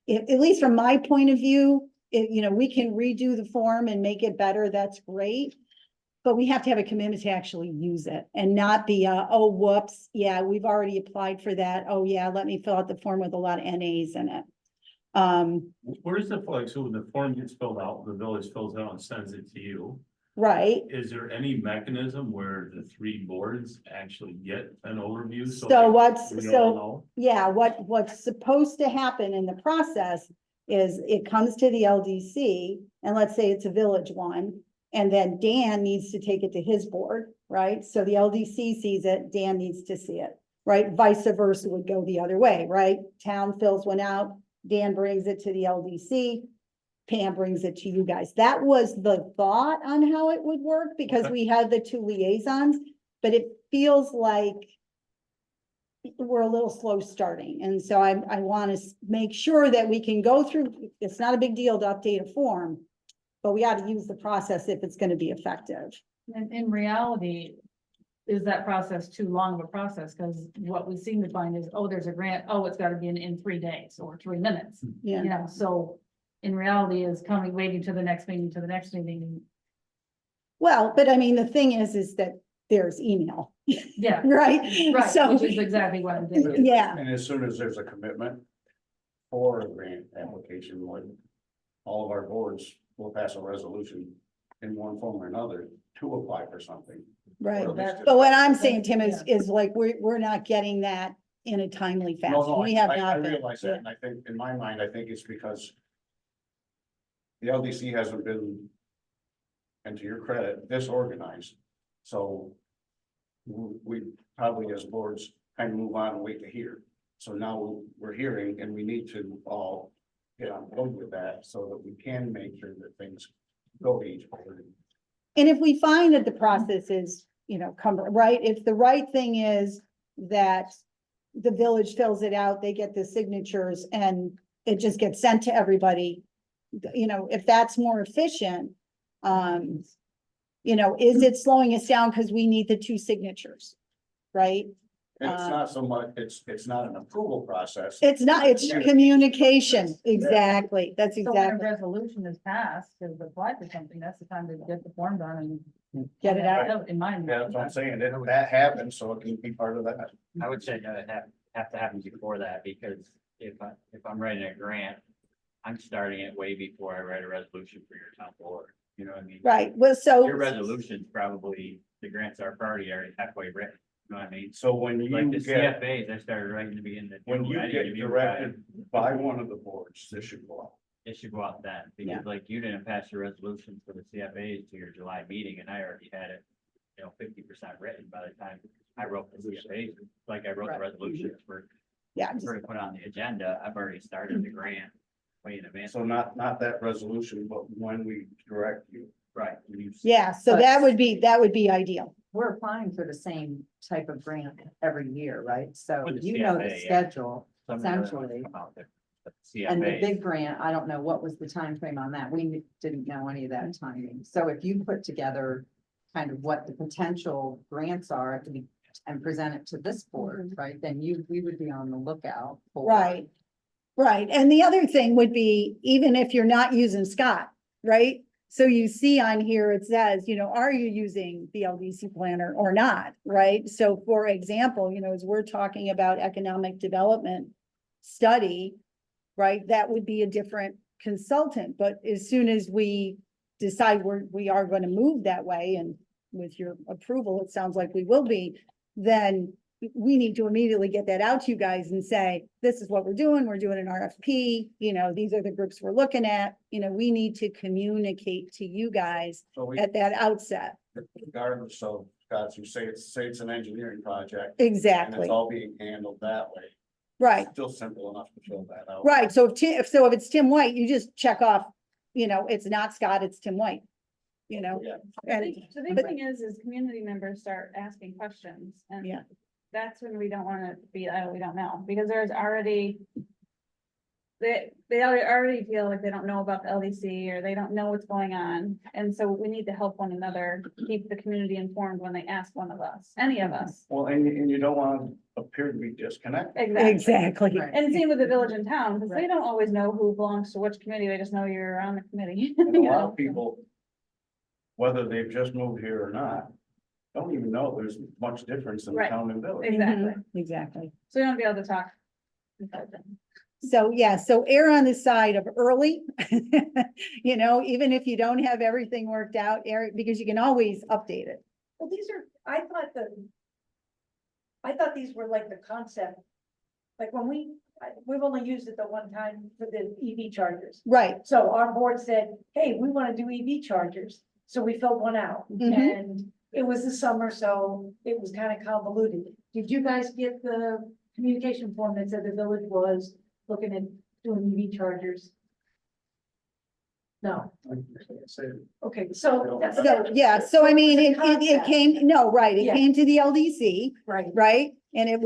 at least from my point of view, you know, we can redo the form and make it better, that's great. But we have to have a commitment to actually use it and not be, oh, whoops, yeah, we've already applied for that. Oh, yeah, let me fill out the form with a lot of NAs in it.
Where's the, like, so when the form gets filled out, the village fills it out and sends it to you.
Right,
Is there any mechanism where the three boards actually get an overview?
so
that
what's,
we all
so,
know?
yeah, what's supposed to happen in the process is it comes to the LDC, and let's say it's a village one, and then Dan needs to take it to his board, right? So the LDC sees it, Dan needs to see it, right? Vice versa would go the other way, right? Town fills one out, Dan brings it to the LDC, Pam brings it to you guys. That was the thought on how it would work, because
Okay.
we had the two liaisons, but it feels like we're a little slow starting. And so I want to make sure that we can go through, it's not a big deal to update a form, but we got to use the process if it's going to be effective.
And in reality, is that process too long of a process? Because what we seem to find is, oh, there's a grant, oh, it's got to be in 3 days or 3 minutes.
Yeah.
You know, so in reality is coming, waiting to the next meeting, to the next meeting.
Well, but I mean, the thing is that there's email,
Yeah,
right?
right,
So,
which is exactly what I'm doing.
yeah,
And as soon as there's a commitment for a grant application, like all of our boards will pass a resolution in one form or another to apply for something.
right.
Or at least to-
But what I'm saying, Tim, is like, we're not getting that in a timely
No,
fashion.
no,
We have
I
not been.
realize that, and I think, in my mind, I think it's because the LDC hasn't been, and to your credit, disorganized. So we probably as boards kind of move on and wait to hear. So now we're hearing, and we need to all get on board with that so that we can make sure that things go each board.
And if we find that the process is, you know, right, if the right thing is that the village fills it out, they get the signatures and it just gets sent to everybody, you know, if that's more efficient, you know, is it slowing us down because we need the 2 signatures, right?
And it's not so much, it's not an approval process.
It's not, it's communication, exactly, that's
So when a
exactly,
resolution is passed to apply for something, that's the time to get the form done and.
Get it out.
In mind.
Yeah, that's what I'm saying, that happens, so it can be part of that.
I would say that it have to happen before that, because if I'm writing a grant, I'm starting it way before I write a resolution for your town board, you know what I mean?
right, well, so.
Your resolution's probably, the grants are already halfway written, you know what I mean?
So when you
Like the
get,
CFAs, I started right in the beginning. of
when
June.
you
I didn't
get
even
directed by one of the boards, this should go out.
It should go out then, because like you didn't pass your resolution for the CFAs to your July meeting, and I already had it, you know, 50% written by the time I wrote the CFAs, like I wrote the resolutions for
Yeah,
to put on the agenda. I've already started the grant way in advance.
So not that resolution, but when we direct you.
Right.
yeah, so that would be ideal.
we're applying for the same type of grant every year, right? So
With the
you know the
CFA, yeah.
schedule,
Some of the other ones
essentially.
come out there, but
And the
CFAs,
big grant, I don't know what was the time frame on that. We didn't know any of that timing. So if you put together kind of what the potential grants are and present it to this board, right, then we would be on the lookout for.
Right. Right, and the other thing would be, even if you're not using Scott, right? So you see on here, it says, are you using the LDC planner or not, right? So for example, as we're talking about economic development study, right, that would be a different consultant, but as soon as we decide we are going to move that way, and with your approval, it sounds like we will be, then we need to immediately get that out to you guys and say, this is what we're doing an RFP, these are the groups we're looking at, we need to communicate to you guys
So we,
at that outset.
regardless of, Scott, you say it's an engineering project. And
Exactly,
it's all being handled that way.
right,
Still simple enough to fill that out.
right, so if it's Tim White, you just check off, it's not Scott, it's Tim White,
Yeah.
and,
The big
but-
thing is community members start asking questions and.
Yeah.
That's when we don't wanna be, we don't know, because there's already. They already feel like they don't know about the LDC or they don't know what's going on, and so we need to help one another, keep the community informed when they ask one of us, any of us.
Well, and you don't want to appear to be disconnected.
exactly,
Right.
And same with the village and town, because they don't always know who belongs to which committee, they just know you're on the committee.
And a
you
lot
know?
of people, whether they've just moved here or not, don't even know there's much difference in the
Right.
town and village.
Exactly,
exactly.
so we want to be able to talk.
So, yeah, so err on the side of early, even if you don't have everything worked out, Eric, because you can always update it.
Well, I thought these were like the concept. Like when we've only used it the one time for the EV chargers.
Right,
So our board said, hey, we want to do EV chargers. So we filled one out
Mhm.
and it was the summer, so it was kind of convoluted. Did you guys get the communication form that said the village was looking at doing EV chargers? No. Okay, so.
so, yeah, so I mean, it
Concept.
came, no, right, it
Yeah.
came to the LDC,
Right.
right? And it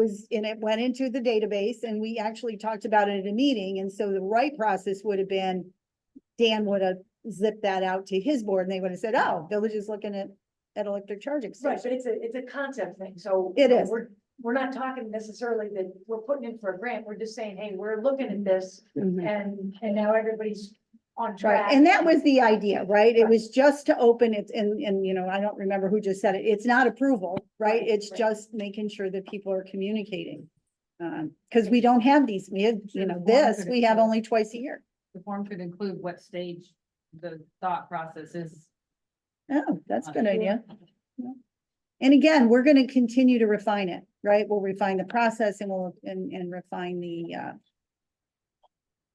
went into the database and we actually talked about it at a meeting, and so the right process would have been, Dan would have zipped that out to his board and they would have said, oh, village is looking at electric charging
Right,
stations.
but it's a concept thing, so.
It is.
We're not talking necessarily that we're putting in for a grant, we're just saying, hey, we're looking at this
Mhm.
and now everybody's on
Right,
track.
and that was the idea, right? It was just to open it and, I don't remember who just said it. It's not approval, right?
Right,
It's
right.
just making sure that people are communicating. Cause we don't have these, we have, this, we have only twice a year.
The form could include what stage the thought process is.
Oh, that's a good idea. Yeah. And again, we're gonna continue to refine it, right? We'll refine the process and and refine the,
I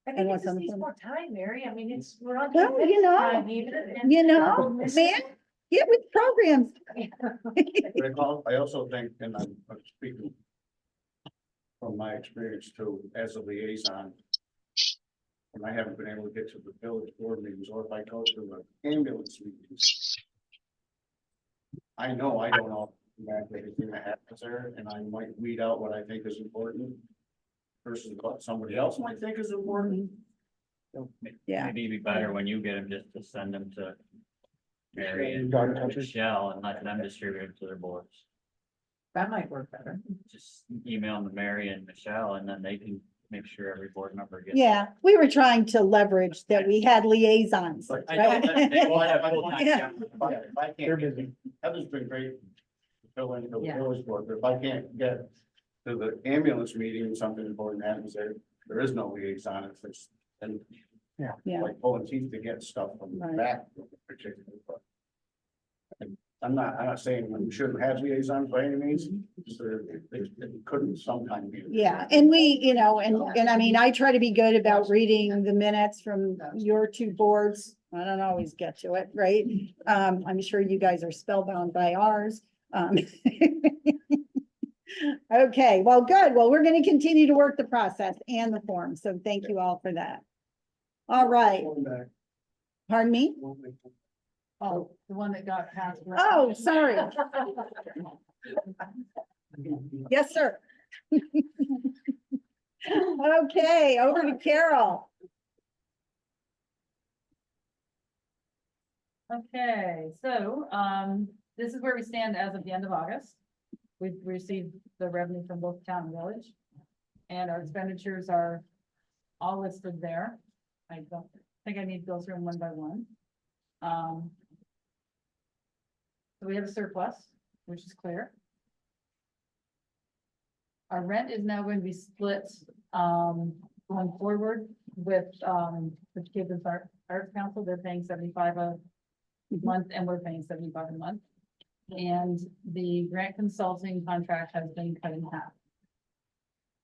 and
think it
what's
just
on the
needs
form.
more time, Mary, I mean, we're on.
Well,
time even, and-
man, get with programs.
I also think, and I'm speaking from my experience too, as a liaison, when I haven't been able to get to the village board meetings, or if I go to the ambulance meetings, I know I don't know exactly everything that happens there, and I might weed out what I think is important versus what somebody else might think is important.
Yeah.
maybe it'd be better when you get them just to send them to Mary and
Garden Country.
Michelle and let them distribute them to their boards.
That might work better.
Just email them to Mary and Michelle and then they can make sure every board member gets.
Yeah, we were trying to leverage that we had liaisons,
I know
right?
that they all have full-time
Yeah.
jobs.
If I can't
They're
get-
busy.
Heather's been great to fill in the
Yeah.
village board, but if I can't get to the ambulance meeting and something important happens there is no liaison, it's just, and
Yeah.
like pulling teeth to get stuff from the
Right.
back particularly, but I'm not saying we shouldn't have liaisons by any means, just it couldn't sometime be.
Yeah, and we, and I mean, I try to be good about reading the minutes from your two boards. I don't always get to it, right? I'm sure you guys are spellbound by ours. Okay, well, good. Well, we're gonna continue to work the process and the form, so thank you all for that. All right, pardon me?
Oh, the one that got passed.
Oh, sorry. Yes, sir. Okay, over to Carol.
Okay, so, this is where we stand as of the end of August. We've received the revenue from both town and village. And our expenditures are all listed there. I don't think I need to go through them one by one. So we have a surplus, which is clear. Our rent is now going to be split, going forward with, the Capers Arts Council. They're paying 75 a month and we're paying 75 a month. And the grant consulting contract has been cut in half.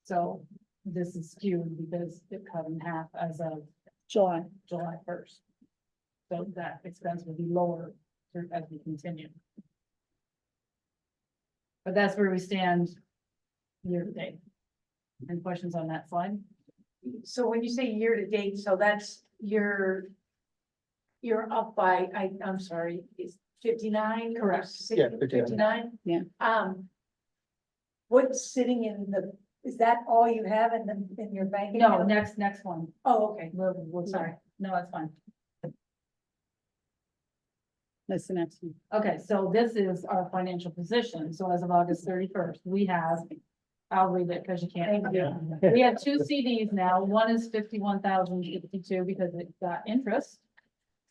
So this is skewed because it cut in half as of
July.
July 1st. So that expense will be lower as we continue. But that's where we stand year to date. Any questions on that slide?
So when you say year to date, so that's you're up by, I'm sorry, is 59? or
Correct.
60,
Yeah, 59.
59?
Yeah.
What's sitting in is that all you have in your bank
No,
account?
next one.
Oh, okay.
We're sorry. No, that's fine.
That's the next one.
Okay, so this is our financial position. So as of August 31st, we have, I'll read it because you can't.
Thank you.
We have two CDs now. One is 51,052 because it got interest.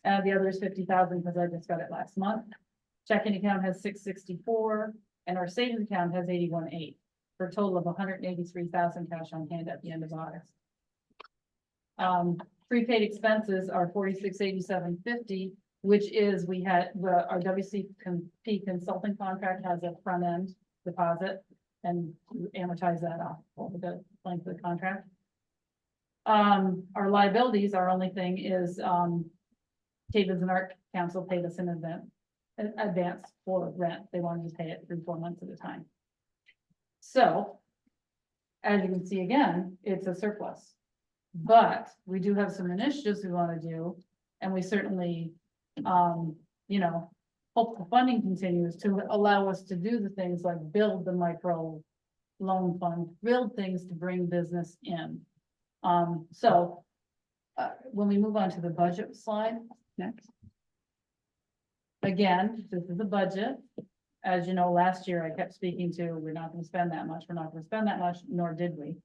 The other is 50,000 because I just got it last month. Checking account has 664 and our savings account has 81.8 for a total of 183,000 cash on hand at the end of August. Prepaid expenses are 4687.50, which is we had our WCP consulting contract has a front end deposit and amortize that off over the length of the contract. Our liabilities, our only thing is Havens and Art Council paid us an advance for rent. They wanted to pay it 3-4 months at a time. So, as you can see again, it's a surplus. But we do have some initiatives we want to do, and we certainly, you know, hope the funding continues to allow us to do the things like build the micro loan fund, build things to bring business in. So when we move on to the budget slide next. Again, this is the budget. As you know, last year I kept speaking to, we're not going to spend that much, we're not going to spend that much, nor did we.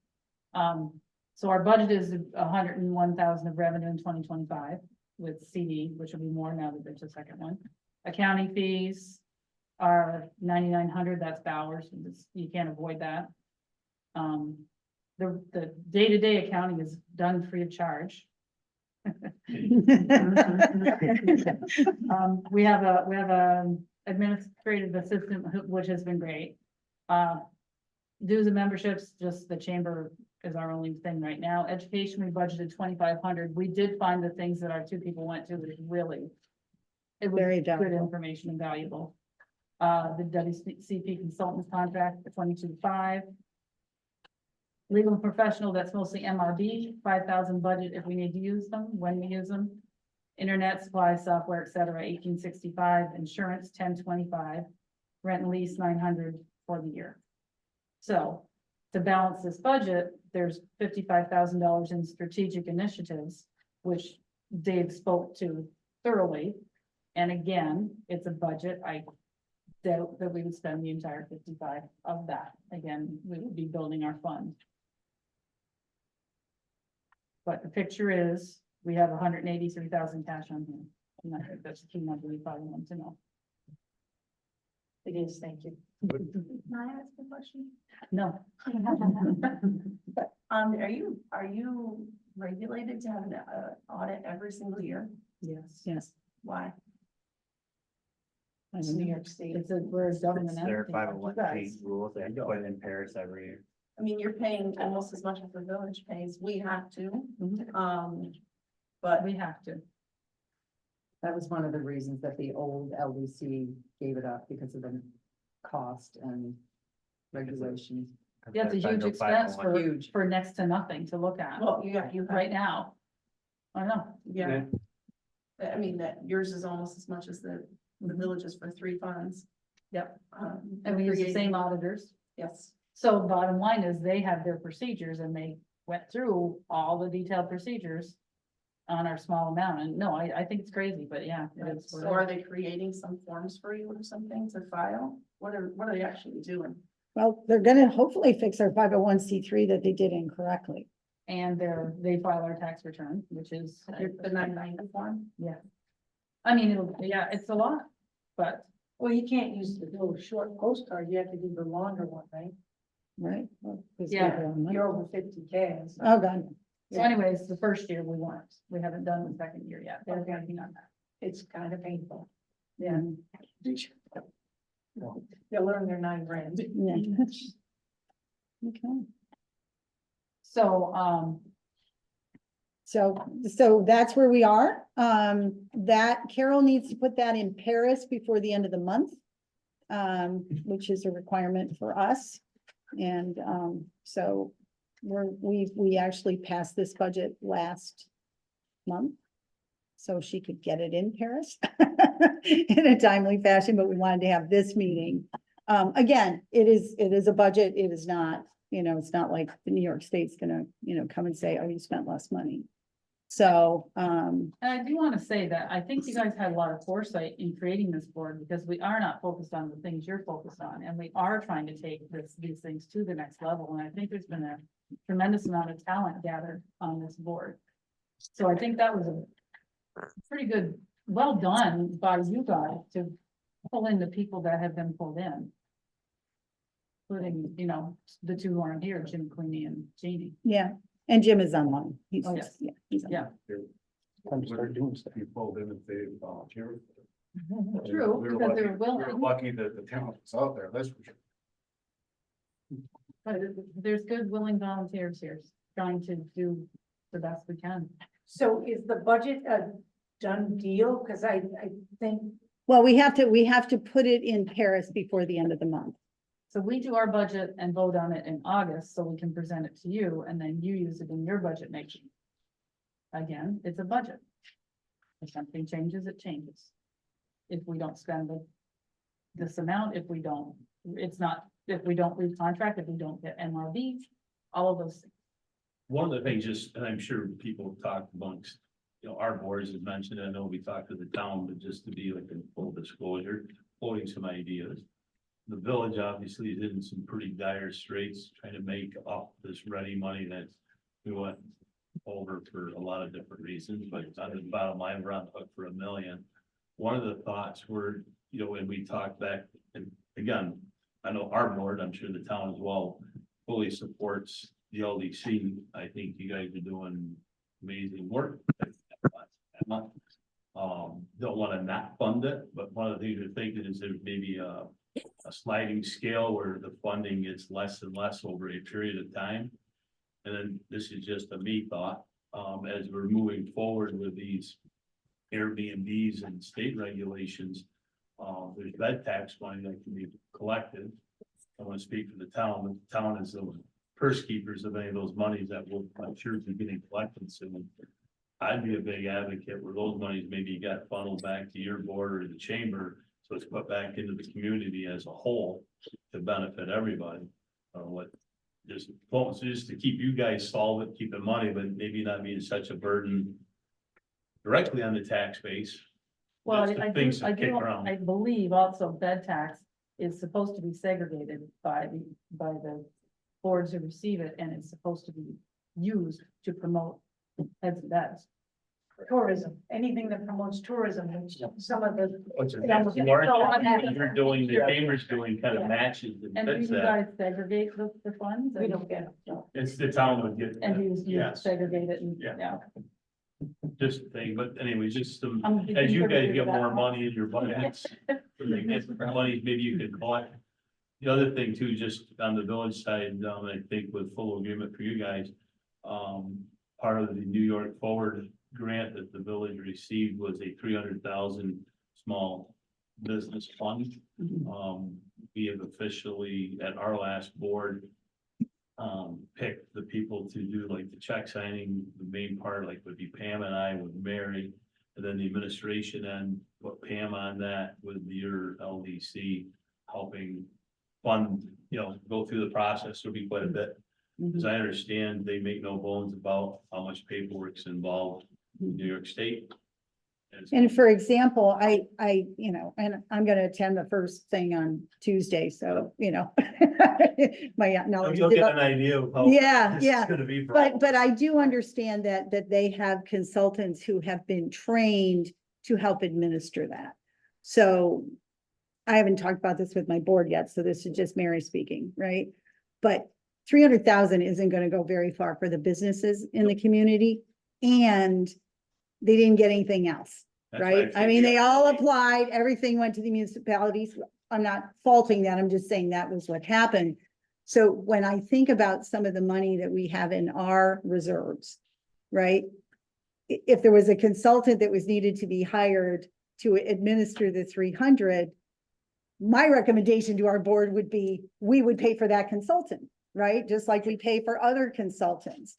So our budget is 101,000 of revenue in 2025 with CD, which will be more now that there's a second one. Accounting fees are 9,900, that's Bowers, you can't avoid that. The day-to-day accounting is done free of charge. We have a administrative assistant, which has been great. Dues and memberships, just the chamber is our only thing right now. Education, we budgeted 2,500. We did find the things that our two people went to was really, it was
Very
good
valuable.
information and valuable. The WCP consultants contract, 22,500. Legal and professional, that's mostly MRB, 5,000 budget if we need to use them, when we use them. Internet, supplies, software, et cetera, 1,865. Insurance, 1,025. Rent and lease, 900 for the year. So to balance this budget, there's $55,000 in strategic initiatives, which Dave spoke to thoroughly. And again, it's a budget. I doubt that we would spend the entire 55 of that. Again, we would be building our fund. But the picture is, we have 183,000 cash on hand. And I think that's the key number you probably want to know.
It is, thank you.
Can I ask a question?
No.
Are you regulated to have an audit every single year?
Yes.
Yes.
Why?
It's
New York State.
we're a government.
It's their
entity, like you
501
guys.
rules, they put in Paris every year.
I mean, you're paying almost as much as the village pays. We have to.
Mhm.
But
We have to.
That was one of the reasons that the old LDC gave it up because of the cost and regulations.
Yeah, it's a huge
Federal
expense
501.
for next to nothing to look at
well, you
right now. I know.
yeah. I mean, that yours is almost as much as the villages for 3 funds.
Yep.
Um,
And we use the
creating-
same auditors.
Yes,
So bottom line is they have their procedures and they went through all the detailed procedures on our small amount. And no, I think it's crazy, but yeah, it is.
so are they creating some forms for you or something to file? What are they actually doing?
Well, they're gonna hopefully fix our 501c3 that they did incorrectly.
And they file our tax return, which is,
The 990 form?
I mean, it's a lot, but
Well, you can't use the little short postcard, you have to do the longer one, right?
Right? Well, 'cause
Yeah,
we're on money.
You're over 50K. So.
Oh, God.
so anyways, the first year we weren't, we haven't done the second year yet. They're
Okay.
working on that.
It's kind of painful.
Yeah.
They'll learn their 9 grand.
Yeah. Okay.
So,
So that's where we are. That Carol needs to put that in Paris before the end of the month. Which is a requirement for us. And, so we actually passed this budget last month. So she could get it in Paris in a timely fashion, but we wanted to have this meeting. Again, it is a budget. It is not, it's not like the New York State's gonna, come and say, oh, you spent less money. So,
and I do want to say that I think you guys had a lot of foresight in creating this board because we are not focused on the things you're focused on. And we are trying to take these things to the next level. And I think there's been a tremendous amount of talent gathered on this board. So I think that was a pretty good, well done by you guys to pull in the people that have been pulled in. Including, the 2 who aren't here, Jim Queenie and Jeannie.
yeah, and Jim is online. He's
Oh,
just, yeah. he's on.
Yeah.
Time to start doing stuff.
You pulled in if they volunteer.
True,
We were
because they
lucky-
were willing.
we were lucky that the talent was out there, that's for sure.
But there's good willing volunteers here trying to do the best we can.
So is the budget a done deal? Because I think,
Well, we have to put it in Paris before the end of the month.
So we do our budget and vote on it in August, so we can present it to you, and then you use it in your budget making. Again, it's a budget. If something changes, it changes. If we don't spend this amount, if we don't read contract, if we don't get MRB, all of those things.
One of the things, just, and I'm sure people talk amongst, our boards has mentioned, I know we talked to the town, but just to be like in full disclosure, quoting some ideas. The village obviously is in some pretty dire straits, trying to make up this ready money that we went over for a lot of different reasons, but on the bottom line, we're on the hook for $1 million. One of the thoughts were, when we talked back, and again, I know our board, I'm sure the town as well, fully supports the LDC. I think you guys are doing amazing work. Don't want to not fund it, but one of the things we're thinking is there maybe a sliding scale where the funding gets less and less over a period of time. And then this is just a me thought, as we're moving forward with these Airbnbs and state regulations, there's bed tax money that can be collected. I want to speak for the town, but the town is the purse keepers of any of those monies that will, I'm sure, be getting collected soon. I'd be a big advocate where those monies maybe got funneled back to your board or the chamber. So it's put back into the community as a whole to benefit everybody. Just to keep you guys solvent, keep the money, but maybe not being such a burden directly on the tax base.
Well,
Just the
I
things that kick around.
I believe also bed tax is supposed to be segregated by the boards who receive it, and it's supposed to be used to promote heads and beds.
tourism, anything that promotes tourism, which some of the.
You're doing, the chamber's doing kind of matches and
And do
fits
you
that.
guys segregate the funds?
We don't get it.
It's the town would get.
And you
Yes.
segregate it and,
Yeah.
yeah.
Just a thing, but anyway, just some,
I'm a big
as you guys
contributor
get
to that.
more money in your budgets. When they get money, maybe you could collect. The other thing too, just on the village side, I think with full agreement for you guys. Part of the New York Forward grant that the village received was a 300,000 small business fund. We have officially at our last board. Picked the people to do like the check signing, the main part like would be Pam and I with Mary. And then the administration and what Pam on that with your LDC helping fund, go through the process, will be quite a bit. As I understand, they make no bones about how much paperwork's involved in New York State.
And for example, and I'm gonna attend the first thing on Tuesday, so, my knowledge.
You'll get an idea of how.
Yeah,
this is
yeah.
Gonna be. for all of
But
us.
I do understand that they have consultants who have been trained to help administer that. So I haven't talked about this with my board yet, so this is just Mary speaking, right? But 300,000 isn't gonna go very far for the businesses in the community, and they didn't get anything else,
That's what
right? I mean, they
figured.
all applied, everything went to the municipalities. I'm not faulting that, I'm just saying that was what happened. So when I think about some of the money that we have in our reserves, right? If there was a consultant that was needed to be hired to administer the 300, my recommendation to our board would be, we would pay for that consultant, right? Just like we pay for other consultants.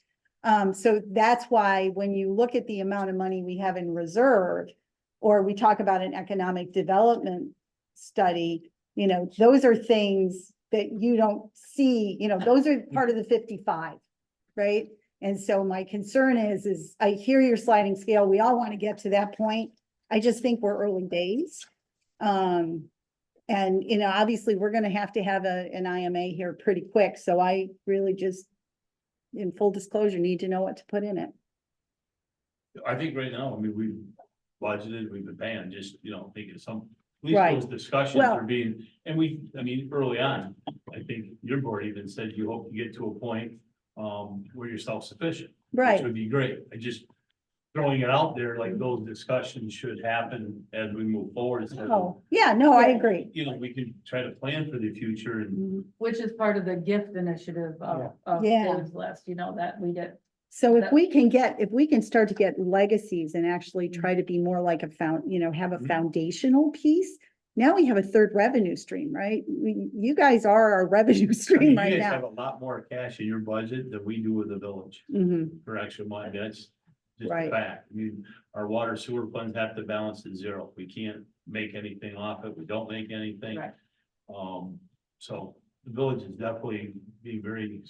So that's why when you look at the amount of money we have in reserve, or we talk about an economic development study, those are things that you don't see, those are part of the 55, right? And so my concern is I hear your sliding scale. We all want to get to that point. I just think we're early days. And, obviously we're going to have an IMA here pretty quick. So I really just, in full disclosure, need to know what to put in it.
I think right now, we've budgeted, we've been paying, just, thinking some, at least
Right.
those discussions
Well-
are being, and early on, I think your board even said you hope to get to a point, where you're self-sufficient.
Right.
Which would be great. I just throwing it out there, like those discussions should happen as we move forward. So,
Oh, yeah, no, I agree.
we can try to plan for the future and
Mhm.
Which is part of the gift initiative of
Yeah.
Dave's list, that we get.
So if
That-
we can start to get legacies and actually try to be more like have a
Mhm.
foundational piece. Now we have a third revenue stream, right? You guys are our revenue stream
you
right
guys have
now.
a lot more cash in your budget than we do with the village
Mhm.
for extra money. That's just a
Right.
fact. Our water sewer funds have to balance at zero. We can't make anything off it. We don't make anything.
Right.
So the village is definitely being very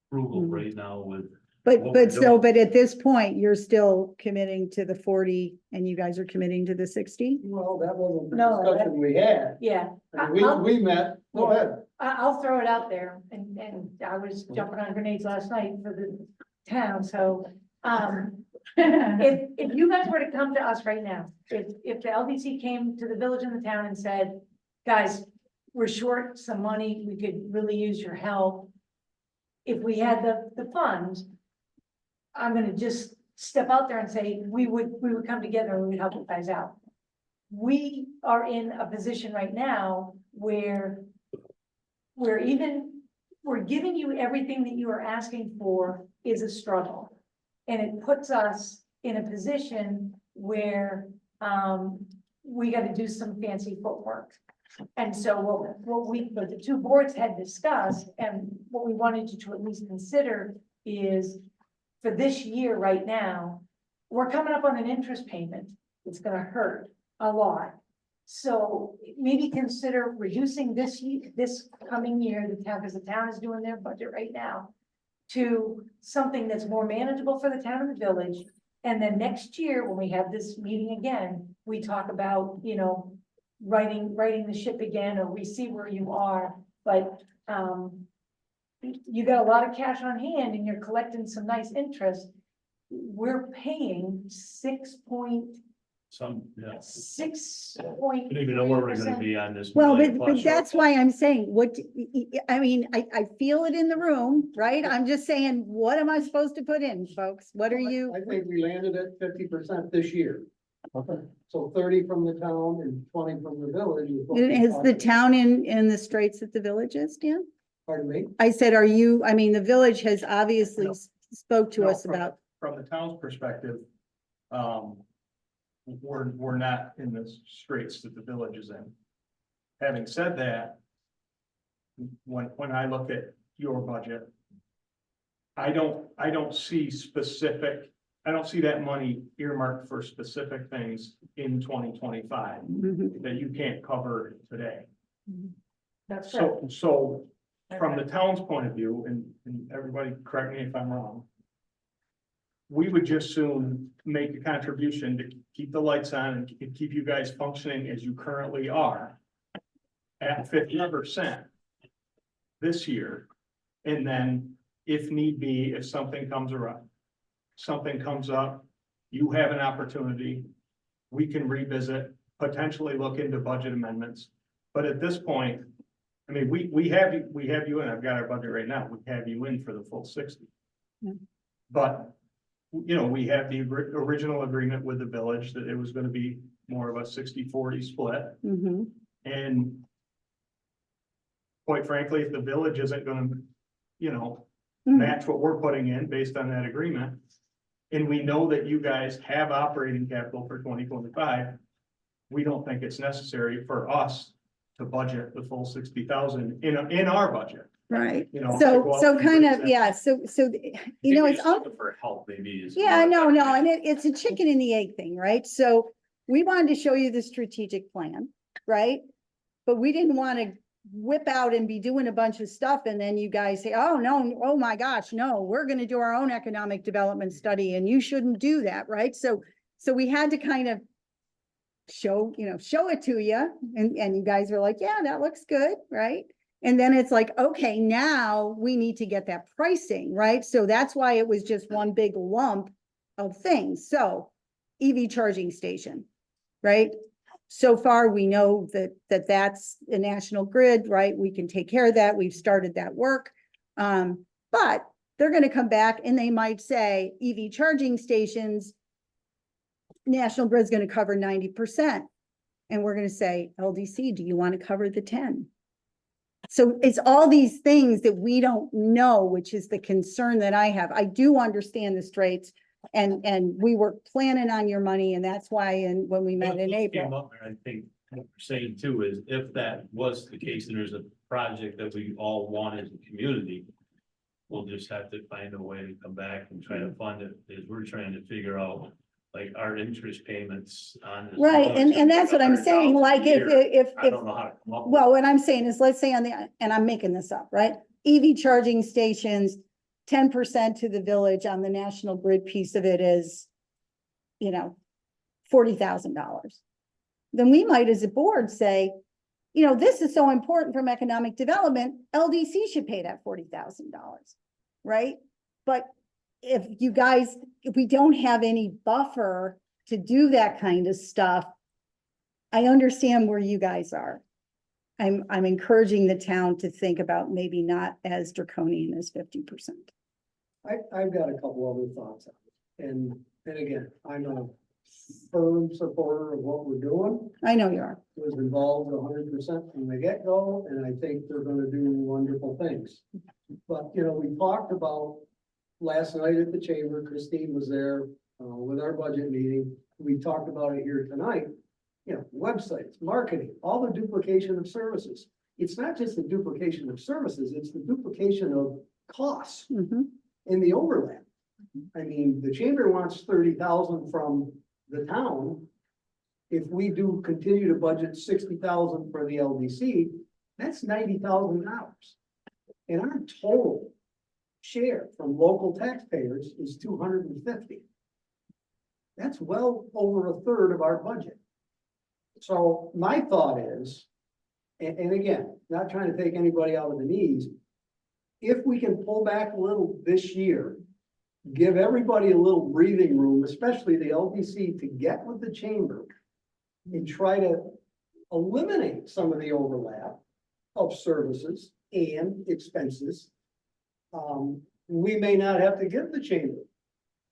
frugal
Mhm.
right now with.
But
what we're doing.
but at this point, you're still committing to the 40 and you guys are committing to the 60?
Well, that wasn't the
No,
discussion we had.
Yeah.
I mean, we met, go ahead.
I'll throw it out there, and I was jumping on grenades last night for the town, so, if you guys were to come to us right now, if the LDC came to the village and the town and said, guys, we're short some money, we could really use your help. If we had the funds, I'm gonna just step out there and say, we would come together and we would help you guys out. We are in a position right now where we're giving you everything that you are asking for is a struggle. And it puts us in a position where, we gotta do some fancy footwork. And so what the two boards had discussed, and what we wanted you to at least consider is, for this year right now, we're coming up on an interest payment. It's gonna hurt a lot. So maybe consider reducing this coming year, the town, because the town is doing their budget right now, to something that's more manageable for the town and the village. And then next year, when we have this meeting again, we talk about, righting the ship again, or we see where you are, but, you got a lot of cash on hand and you're collecting some nice interest. We're paying 6.6.
I don't even know where we're gonna be on this.
Well,
million
but
plus.
that's why I'm saying, I feel it in the room, right? I'm just saying, what am I supposed to put in, folks? What are you?
I think we landed at 50% this year. Okay. So 30 from the town and 20 from the village. Is what we
Is
talked
the
about.
town in the straits that the village is, Dan?
Pardon me?
I said, the village has obviously
No.
spoke to
No,
us about,
From the town's perspective, we're not in the straits that the village is in. Having said that, when I look at your budget, I don't see specific I don't see that money earmarked for specific things in 2025
Mhm.
that you can't cover today.
That's correct.
So from the town's point of view, and everybody correct me if I'm wrong. We would just soon make a contribution to keep the lights on and keep you guys functioning as you currently are. At 50% this year. And then if need be, if something comes up, you have an opportunity. We can revisit, potentially look into budget amendments. But at this point, I mean, we have you, and I've got our budget right now, we have you in for the full 60.
Yeah.
But, you know, we have the original agreement with the village that it was gonna be more of a 60-40 split.
Mhm.
And quite frankly, if the village isn't gonna, you know,
Mhm.
match what we're putting in based on that agreement. And we know that you guys have operating capital for 2025. We don't think it's necessary for us to budget the full 60,000 in our budget.
Right,
You know, to
so,
go out
so
and
kind
raise
of,
that.
yeah, so, you know, it's all.
For help, maybe is.
Yeah, no, and it's a chicken and the egg thing, right? So we wanted to show you the strategic plan, right? But we didn't want to whip out and be doing a bunch of stuff and then you guys say, oh, no, oh my gosh, no, we're gonna do our own economic development study and you shouldn't do that, right? So we had to kind of show it to you and you guys were like, yeah, that looks good, right? And then it's like, okay, now we need to get that pricing, right? So that's why it was just one big lump of things. So EV charging station, right? So far, we know that's a national grid, right? We can take care of that. We've started that work. But they're going to come back and they might say EV charging stations, national grid's going to cover 90%. And we're going to say, LDC, do you want to cover the 10? So it's all these things that we don't know, which is the concern that I have. I do understand the straits and we were planning on your money and that's why when we met in
What came
April.
up, and I think what we're saying too is if that was the case and there's a project that we all want as a community, we'll just have to find a way to come back and try to fund it, as we're trying to figure out like our interest payments on this.
Right, and that's what I'm saying, like if,
I don't know how to come up with.
well, what I'm saying is, let's say and I'm making this up, right? EV charging stations, 10% to the village on the national grid piece of it is, $40,000. Then we might as a board say, this is so important from economic development, LDC should pay that $40,000, right? But if we don't have any buffer to do that kind of stuff, I understand where you guys are. I'm encouraging the town to think about maybe not as draconian as 50%.
I've got a couple other thoughts on it. And again, I'm a firm supporter of what we're doing.
I know you are.
Was involved 100% from the get-go, and I think they're gonna do wonderful things. But, we talked about last night at the chamber, Christine was there, with our budget meeting. We talked about it here tonight. Websites, marketing, all the duplication of services. It's not just the duplication of services, it's the duplication of costs
Mhm.
in the overlap. I mean, the chamber wants 30,000 from the town. If we do continue to budget 60,000 for the LDC, that's $90,000. And our total share from local taxpayers is 250. That's well over a third of our budget. So my thought is, and again, not trying to take anybody out of the knees, if we can pull back a little this year, give everybody a little breathing room, especially the LDC, to get with the chamber and try to eliminate some of the overlap of services and expenses. We may not have to give the chamber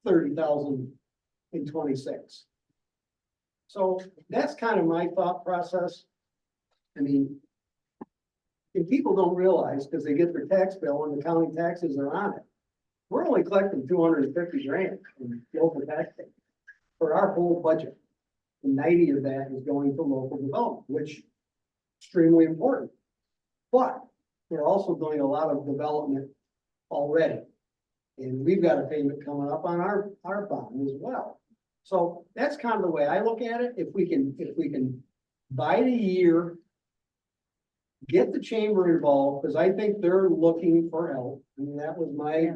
30,000 in 26. So that's kind of my thought process. I mean, and people don't realize because they get their tax bill and the county taxes are on it. We're only collecting 250 grand in local tax pay for our whole budget. And 90 of that is going to local development, which is extremely important. But we're also doing a lot of development already. And we've got a payment coming up on our bond as well. So that's kind of the way I look at it. If we can buy the year, get the chamber involved, because I think they're looking for help. I mean, that was my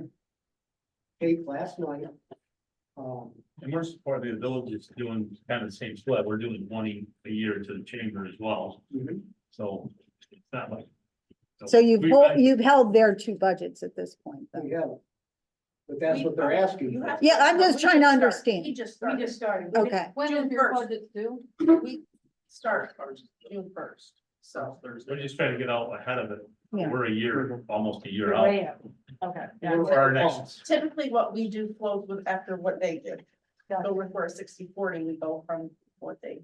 take last night.
And we're supporting the village is doing kind of the same split. We're doing 20 a year to the chamber as well.
Mhm.
So it's not like.
So you've,
we-
you've held their two budgets at this point,
We
though.
have it. But that's what they're asking.
You
for.
have
Yeah, I'm just
we
trying to
start-
understand.
He just
We
started.
just started.
Okay,
When
June
is your
1st.
budget due?
We start June 1st, so.
We're just trying to get out ahead of it.
Yeah.
We're a year, almost a year
You're
out.
way up. Okay. Yeah.
For our next,
Typically, what we do flows with after what they did. So if we're a 60-40, we go from what they.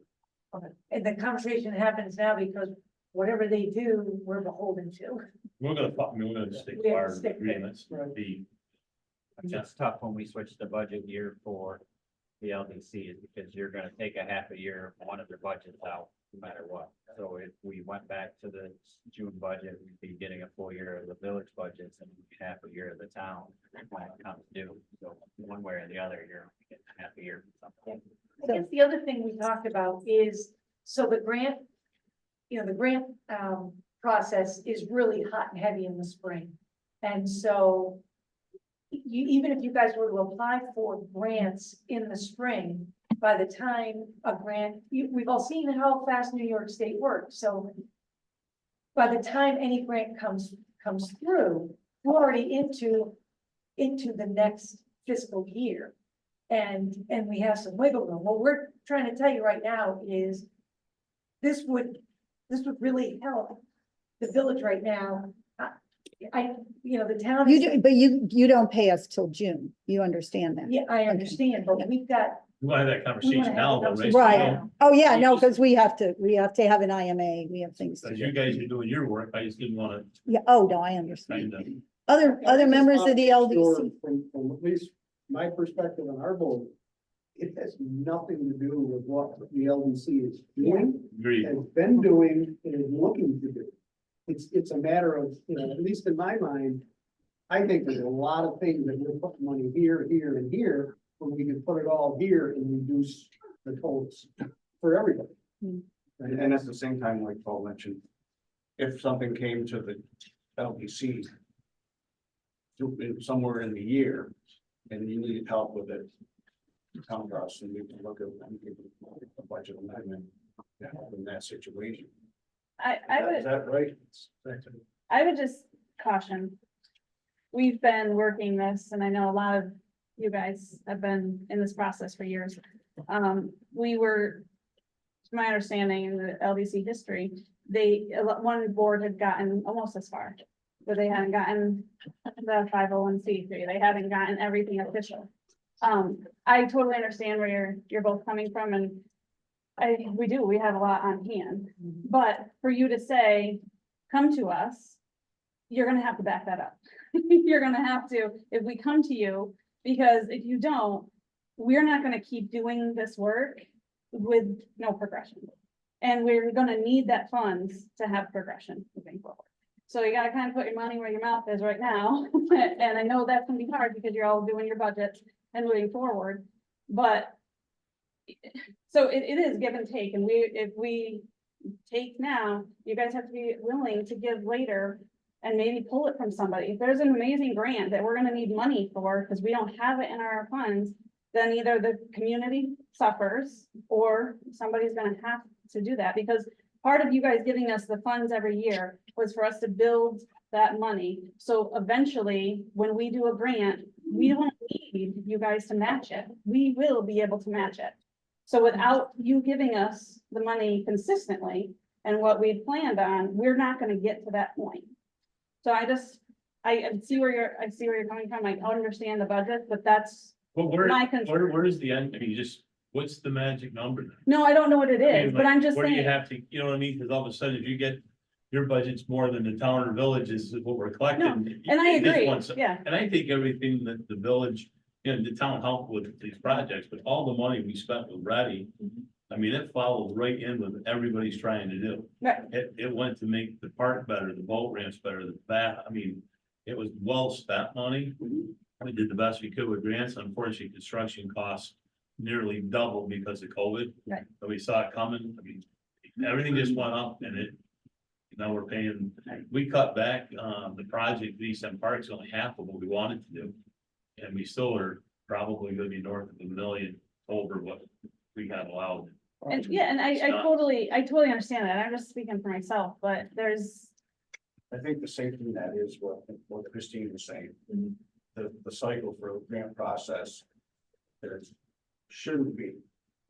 And the conversation happens now because whatever they do, we're beholden to.
we're gonna, we're gonna stick
We
to
have
our
to stick to it.
agreements.
Right.
The,
It's tough when we switch the budget year for the LDC is because you're gonna take a half a year of one of their budgets out, no matter what. So if we went back to the June budget, we'd be getting a full year of the village budgets and half a year of the town when it comes due. So one way or the other, you're getting half a year. from something.
I guess the other thing we talked about is, so the grant, the grant process is really hot and heavy in the spring. And so even if you guys were to apply for grants in the spring, by the time a grant, we've all seen how fast New York State works. So by the time any grant comes through, we're already into the next fiscal year. And we have some wiggle room. What we're trying to tell you right now is this would really help the village right now. The town.
you do, but you don't pay us till June. You understand that?
Yeah, I understand, but we've got,
we want to have that conversation
have
now,
the
though, right?
conversation
So
Right.
you don't-
Oh, yeah, no, because we have to have an IMA. We have things to
As
do.
you guys are doing your work, I just didn't want
Yeah, oh, no, I
to
understand.
kind of.
Other members of the LDC.
From at least my perspective on our board, it has nothing to do with what the LDC is doing,
Agree.
has been doing, and is looking to do. It's a matter of, at least in my mind, I think there's a lot of things that we're putting money here, here, and here, when we can put it all here and reduce the totals for everybody.
And at the same time, like Paul mentioned, if something came to the LDC somewhere in the year, and you needed help with it, come to us and we can look at a budget amendment to help in that situation.
I
Is that right?
I would just caution. We've been working this, and I know a lot of you guys have been in this process for years. We were, to my understanding in the LDC history, one board had gotten almost as far, but they hadn't gotten the 501(c)(3). They haven't gotten everything official. I totally understand where you're both coming from, and we have a lot on hand, but for you to say, come to us, you're gonna have to back that up. You're gonna have to, if we come to you, because if you don't, we're not gonna keep doing this work with no progression. And we're gonna need that funds to have progression moving forward. So you gotta kind of put your money where your mouth is right now. And I know that's gonna be hard because you're all doing your budgets and moving forward, but so it is give and take, and if we take now, you guys have to be willing to give later and maybe pull it from somebody. If there's an amazing grant that we're gonna need money for, because we don't have it in our funds, then either the community suffers or somebody's gonna have to do that, because part of you guys giving us the funds every year was for us to build that money. So eventually, when we do a grant, we won't need you guys to match it. We will be able to match it. So without you giving us the money consistently and what we'd planned on, we're not gonna get to that point. So I see where you're coming from. I understand the budget, but that's
But
my concern.
where is the end? I mean, what's the magic number?
No, I don't know what it
I mean,
is, but
like,
I'm just
where do you
saying.
have to, you know what I mean? Because all of a sudden, if you get your budget's more than the town or village is what we're collecting.
And I
you just
agree,
want some-
yeah.
And I think everything that the village, the town helped with these projects, but all the money we spent with Ready, I mean, it follows right in with everybody's trying to do.
Right.
It went to make the park better, the boat ramps better, the bath, I mean, it was well spent money. we did the best we could with grants. Unfortunately, construction costs nearly doubled because of COVID.
Right.
But we saw it coming. I mean, everything just went up and now we're paying, we cut back, the project, Vincent Park's only half of what we wanted to do. And we still are probably gonna be north of $1 million over what we had allowed.
And yeah, and I totally understand that. I'm just speaking for myself, but there's,
I think the safety net is what Christine was saying. The cycle for the grant process, there shouldn't be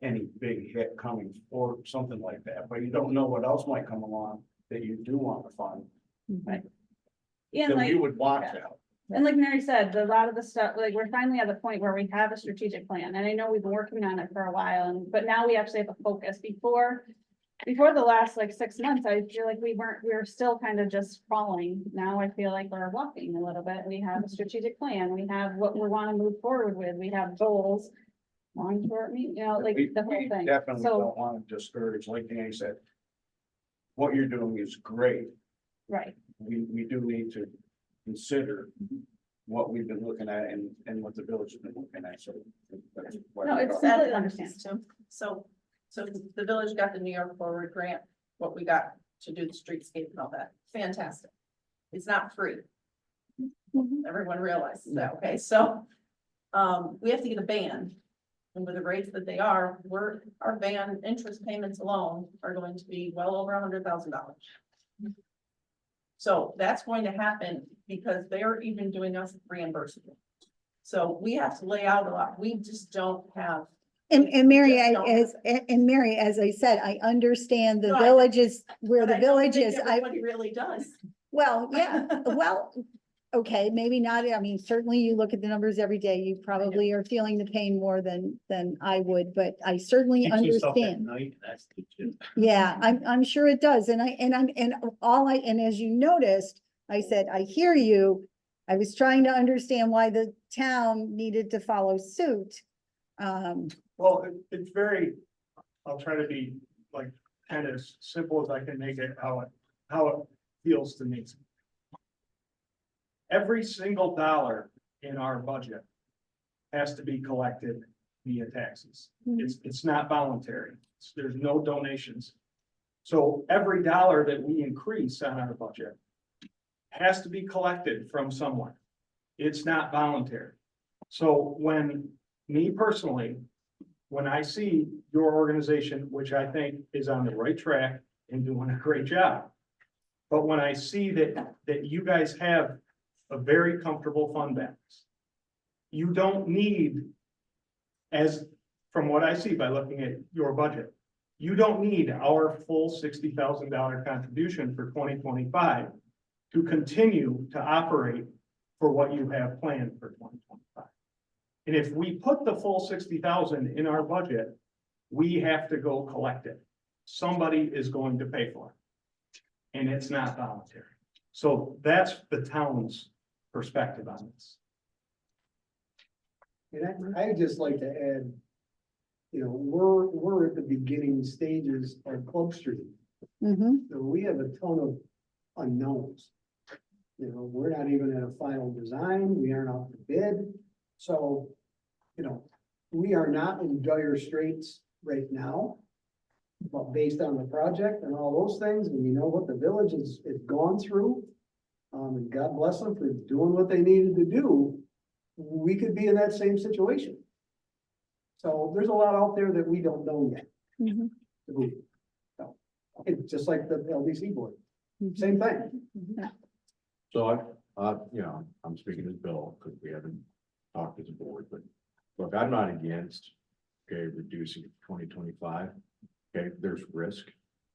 any big hit coming or something like that, but you don't know what else might come along that you do want to fund.
right. Yeah, and
That we
like,
would want to.
and like Mary said, a lot of the stuff, like, we're finally at the point where we have a strategic plan, and I know we've been working on it for a while, but now we actually have a focus. Before the last like 6 months, I feel like we were still kind of just crawling. Now I feel like we're walking a little bit. We have a strategic plan. We have what we want to move forward with. We have goals. Long short, like
We
the whole thing.
definitely
So,
don't want to discourage, like Danny said. What you're doing is great.
right,
We do need to consider what we've been looking at and what the village has been looking at, so. that's why
No,
we
it's
are-
completely understand.
So the village got the New York Forward grant, what we got to do the streetscape and all that, fantastic. It's not free. Everyone realizes that, okay, so. We have to get a ban. And with the rates that they are, our ban interest payments alone are going to be well over $100,000. So that's going to happen because they're even doing us reimbursement. So we have to lay out a lot, we just don't have.
And Mary,
Just don't.
Mary, as I said, I understand the
No, I-
villages, where
But
the
I don't
village
think
is,
Everybody really does.
well, yeah, well, okay, maybe not, I mean, certainly you look at the numbers every day, you probably are feeling the pain more than I would, but I certainly
Keeps us up at
understand.
night, that's the gist.
Yeah, I'm sure it does, and as you noticed, I said, I hear you. I was trying to understand why the town needed to follow suit.
Well, it's very, I'll try to be like kind of simple as I can make it, how it feels to me. Every single dollar in our budget has to be collected via taxes. It's not voluntary. There's no donations. So every dollar that we increase on our budget has to be collected from someone. It's not voluntary. So me personally, when I see your organization, which I think is on the right track and doing a great job, but when I see that you guys have a very comfortable fund balance, you don't need, as from what I see by looking at your budget, you don't need our full $60,000 contribution for 2025 to continue to operate for what you have planned for 2025. And if we put the full 60,000 in our budget, we have to go collect it. Somebody is going to pay for it. And it's not voluntary. So that's the town's perspective on this.
And I'd just like to add, we're at the beginning stages of Club Street.
Mhm.
So we have a ton of unknowns. We're not even at a final design, we aren't out to bid, so, we are not in dire straits right now. But based on the project and all those things, and what the village is gone through, and God bless them for doing what they needed to do, we could be in that same situation. So there's a lot out there that we don't know yet.
Mhm.
So, it's just like the LDC board,
Mhm.
same thing.
So I'm speaking as Bill, because we haven't talked as a board, but look, I'm not against, reducing 2025. Okay, there's risk,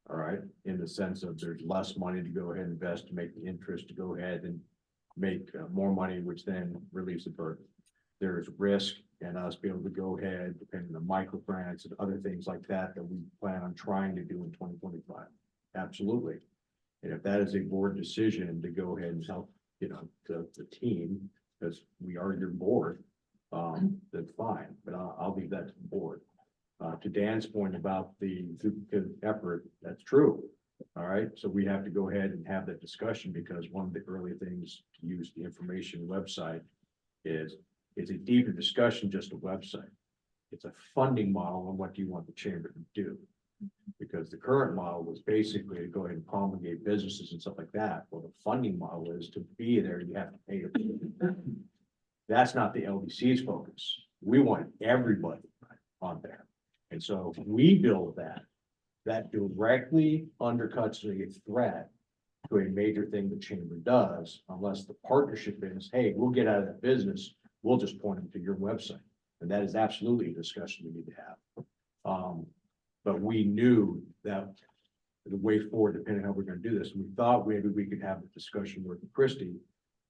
all right, in the sense of there's less money to go ahead and invest to make the interest to go ahead and make more money, which then relieves the burden. There's risk in us being able to go ahead, depending on microgrants and other things like that, that we plan on trying to do in 2025. Absolutely. And if that is a board decision to go ahead and help, the team, because we are your board, that's fine, but I'll leave that to the board. To Dan's point about the effort, that's true. All right, so we have to go ahead and have that discussion, because one of the early things to use the information website is It's a deeper discussion, just a website. It's a funding model on what do you want the chamber to do? Because the current model was basically to go ahead and promulgate businesses and stuff like that. Well, the funding model is to be there, you have to pay to be there. That's not the LDC's focus. We want everybody on there. And so if we build that, that directly undercuts the threat to a major thing the chamber does, unless the partnership is, hey, we'll get out of that business, we'll just point them to your website. And that is absolutely a discussion we need to have. But we knew that the way forward, depending on how we're gonna do this, we thought maybe we could have a discussion with Christie.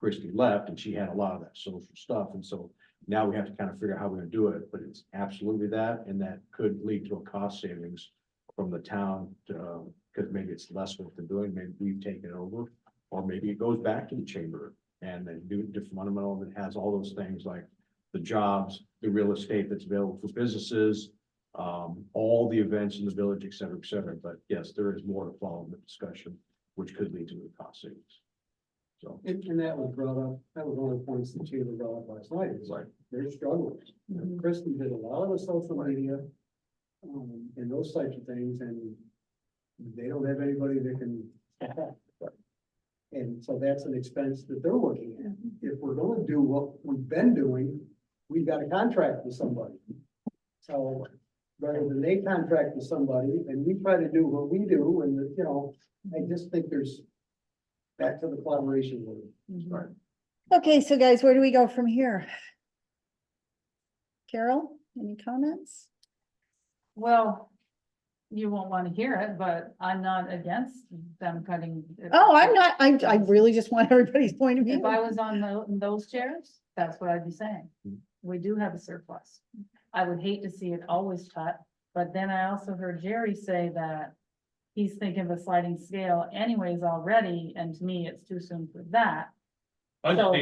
Christie left and she had a lot of that social stuff. And so now we have to kind of figure out how we're gonna do it, but it's absolutely that, and that could lead to a cost savings from the town to, because maybe it's less work than doing, maybe we've taken it over, or maybe it goes back to the chamber and then do it fundamental that has all those things like the jobs, the real estate that's available for businesses, all the events in the village, et cetera, et cetera. But yes, there is more to follow in the discussion, which could lead to the cost savings. So.
And that was brought up, that was one of the points the chamber brought up last night, is like, they're struggling. Kristen did a lot of the social media, and those types of things, and they don't have anybody that can. And so that's an expense that they're looking at. If we're gonna do what we've been doing, we've got to contract with somebody. So rather than they contract with somebody and we try to do what we do, and you know, I just think there's back to the collaboration word.
Okay, so guys, where do we go from here? Carol, any comments?
Well, you won't want to hear it, but I'm not against them cutting.
Oh, I'm not, I really just want everybody's point of view.
If I was on those chairs, that's what I'd be saying. We do have a surplus. I would hate to see it always cut, but then I also heard Jerry say that he's thinking of a sliding scale anyways already, and to me, it's too soon for that.
I
So-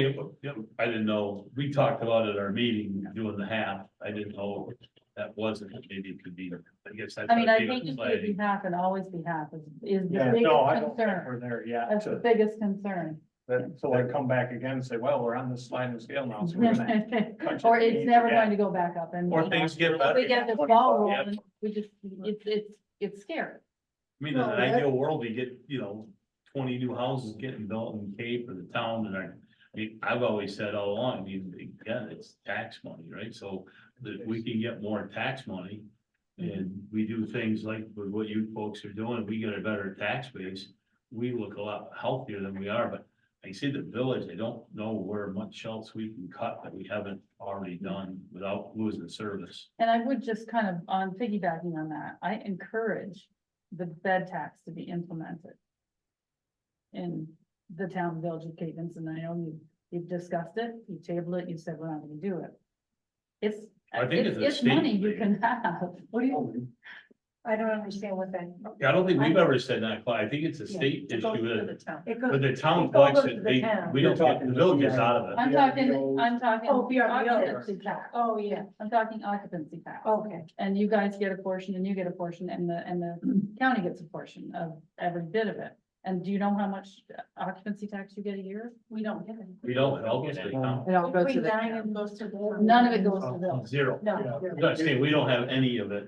I didn't know, we talked about it at our meeting, doing the half, I didn't know that wasn't, maybe it could be, I guess that's.
I mean, I
think
think it should be half and always be half is the
Yeah,
biggest
no, I don't think
concern.
we're there yet.
That's the biggest concern.
So I come back again and say, well, we're on this sliding scale now. So we're gonna cut
Or
your
it's
fees
never
again.
going to go back up and.
Or things get
If
better.
we get this ball
Yeah.
rolling, we just, it's scary.
I mean, in an ideal world, we get, 20 new houses getting built in Cape or the town and I mean, I've always said all along, I mean, again, it's tax money, right? So that we can get more tax money. And we do things like with what you folks are doing, we get a better tax base. We look a lot healthier than we are, but I see the village, I don't know where much else we can cut that we haven't already done without losing service.
And I would just kind of on piggybacking on that, I encourage the bed tax to be implemented in the town village of Cape Vincent. I know you've discussed it, you tabled it, you said we're not gonna do it.
I think it's a
It's
state
money you
thing.
can have.
What do you? I don't understand what that.
Yeah, I don't think we've ever said that, I think it's a
Yeah,
state
It goes
issue,
to the town.
It goes,
but the town
It
collects
goes to
it,
the town.
we don't get, the village is out of it.
I'm talking
Oh, BRBO.
occupancy tax.
oh, yeah,
I'm talking occupancy tax.
okay.
And you guys get a portion and you get a portion and the county gets a portion of every bit of it. And do you know how much occupancy tax you get a year?
We don't get it.
We don't, it all goes to the town.
It all goes to
Between
the.
9 and goes to the.
None of it goes to the.
Zero.
No.
I'm not saying we don't have any of it.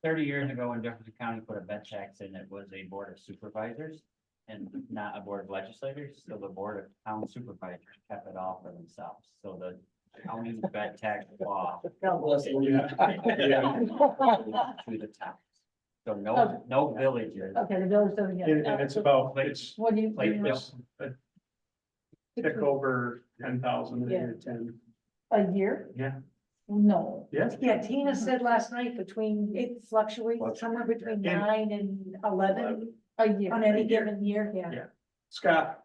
30 years ago, when Jefferson County put a bed tax in, it was a board of supervisors and not a board of legislators, so the board of town supervisors kept it all for themselves, so the county bed tax law.
God bless you.
To the towns, so no villages.
Okay, the village doesn't get it.
And it's about, it's
What do you?
Like
this, tick over 10,000.
Yeah.
10.
A year?
Yeah.
No.
Yes.
Yeah, Tina said last night it fluctuates somewhere between 9 and 11
A year.
on any given year, yeah.
Yeah. Scott,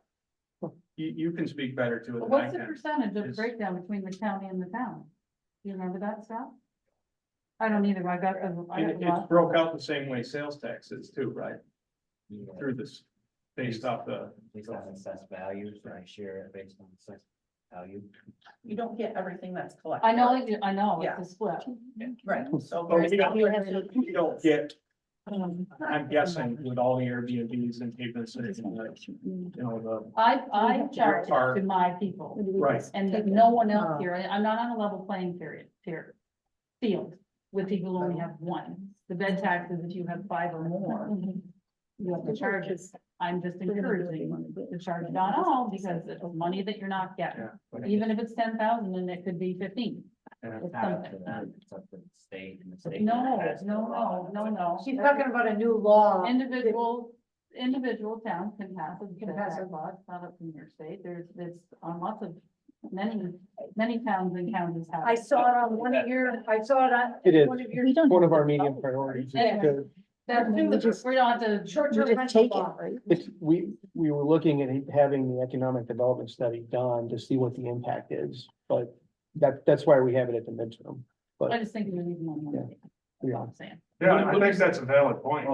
you can speak better to it
But
than I
what's the
can.
percentage of
It's-
breakdown between the county and the town? Do you remember that stuff? I don't either. I got the.
And it's broke out the same way sales tax is too, right? Through this, based off the.
Based on assessed values, and I share it based on assessed value.
You don't get everything that's collected.
I know, I know,
Yeah.
it's a split.
Right, so.
Oh, we don't get I'm guessing with all the Airbnbs and Havens,
I charge it to my people.
Right.
And that no one else here, I'm not on a level playing field with people who only have one. The bed tax is if you have 5 or more, you have to charge it. I'm just encouraging to charge it on all because it's money that you're not getting. Even if it's 10,000 and it could be 15.
It's
It's
not up to
something.
them, it's up to the state and the state.
No.
She's talking about a new law.
Individual towns can pass a law, it's not up in your state, it's on lots of, many towns and counties have.
I saw it on one of your, I saw it on.
It is.
one of your-
One of our medium priorities is
Anyway.
to,
That, we don't have to.
Short-term
just
rental
take it,
law.
right?
it's, we were looking at having the economic development study done to see what the impact is, but that's why we have it at the midterm.
I just think we need more money. That's all I'm saying.
Yeah, I think that's a valid point.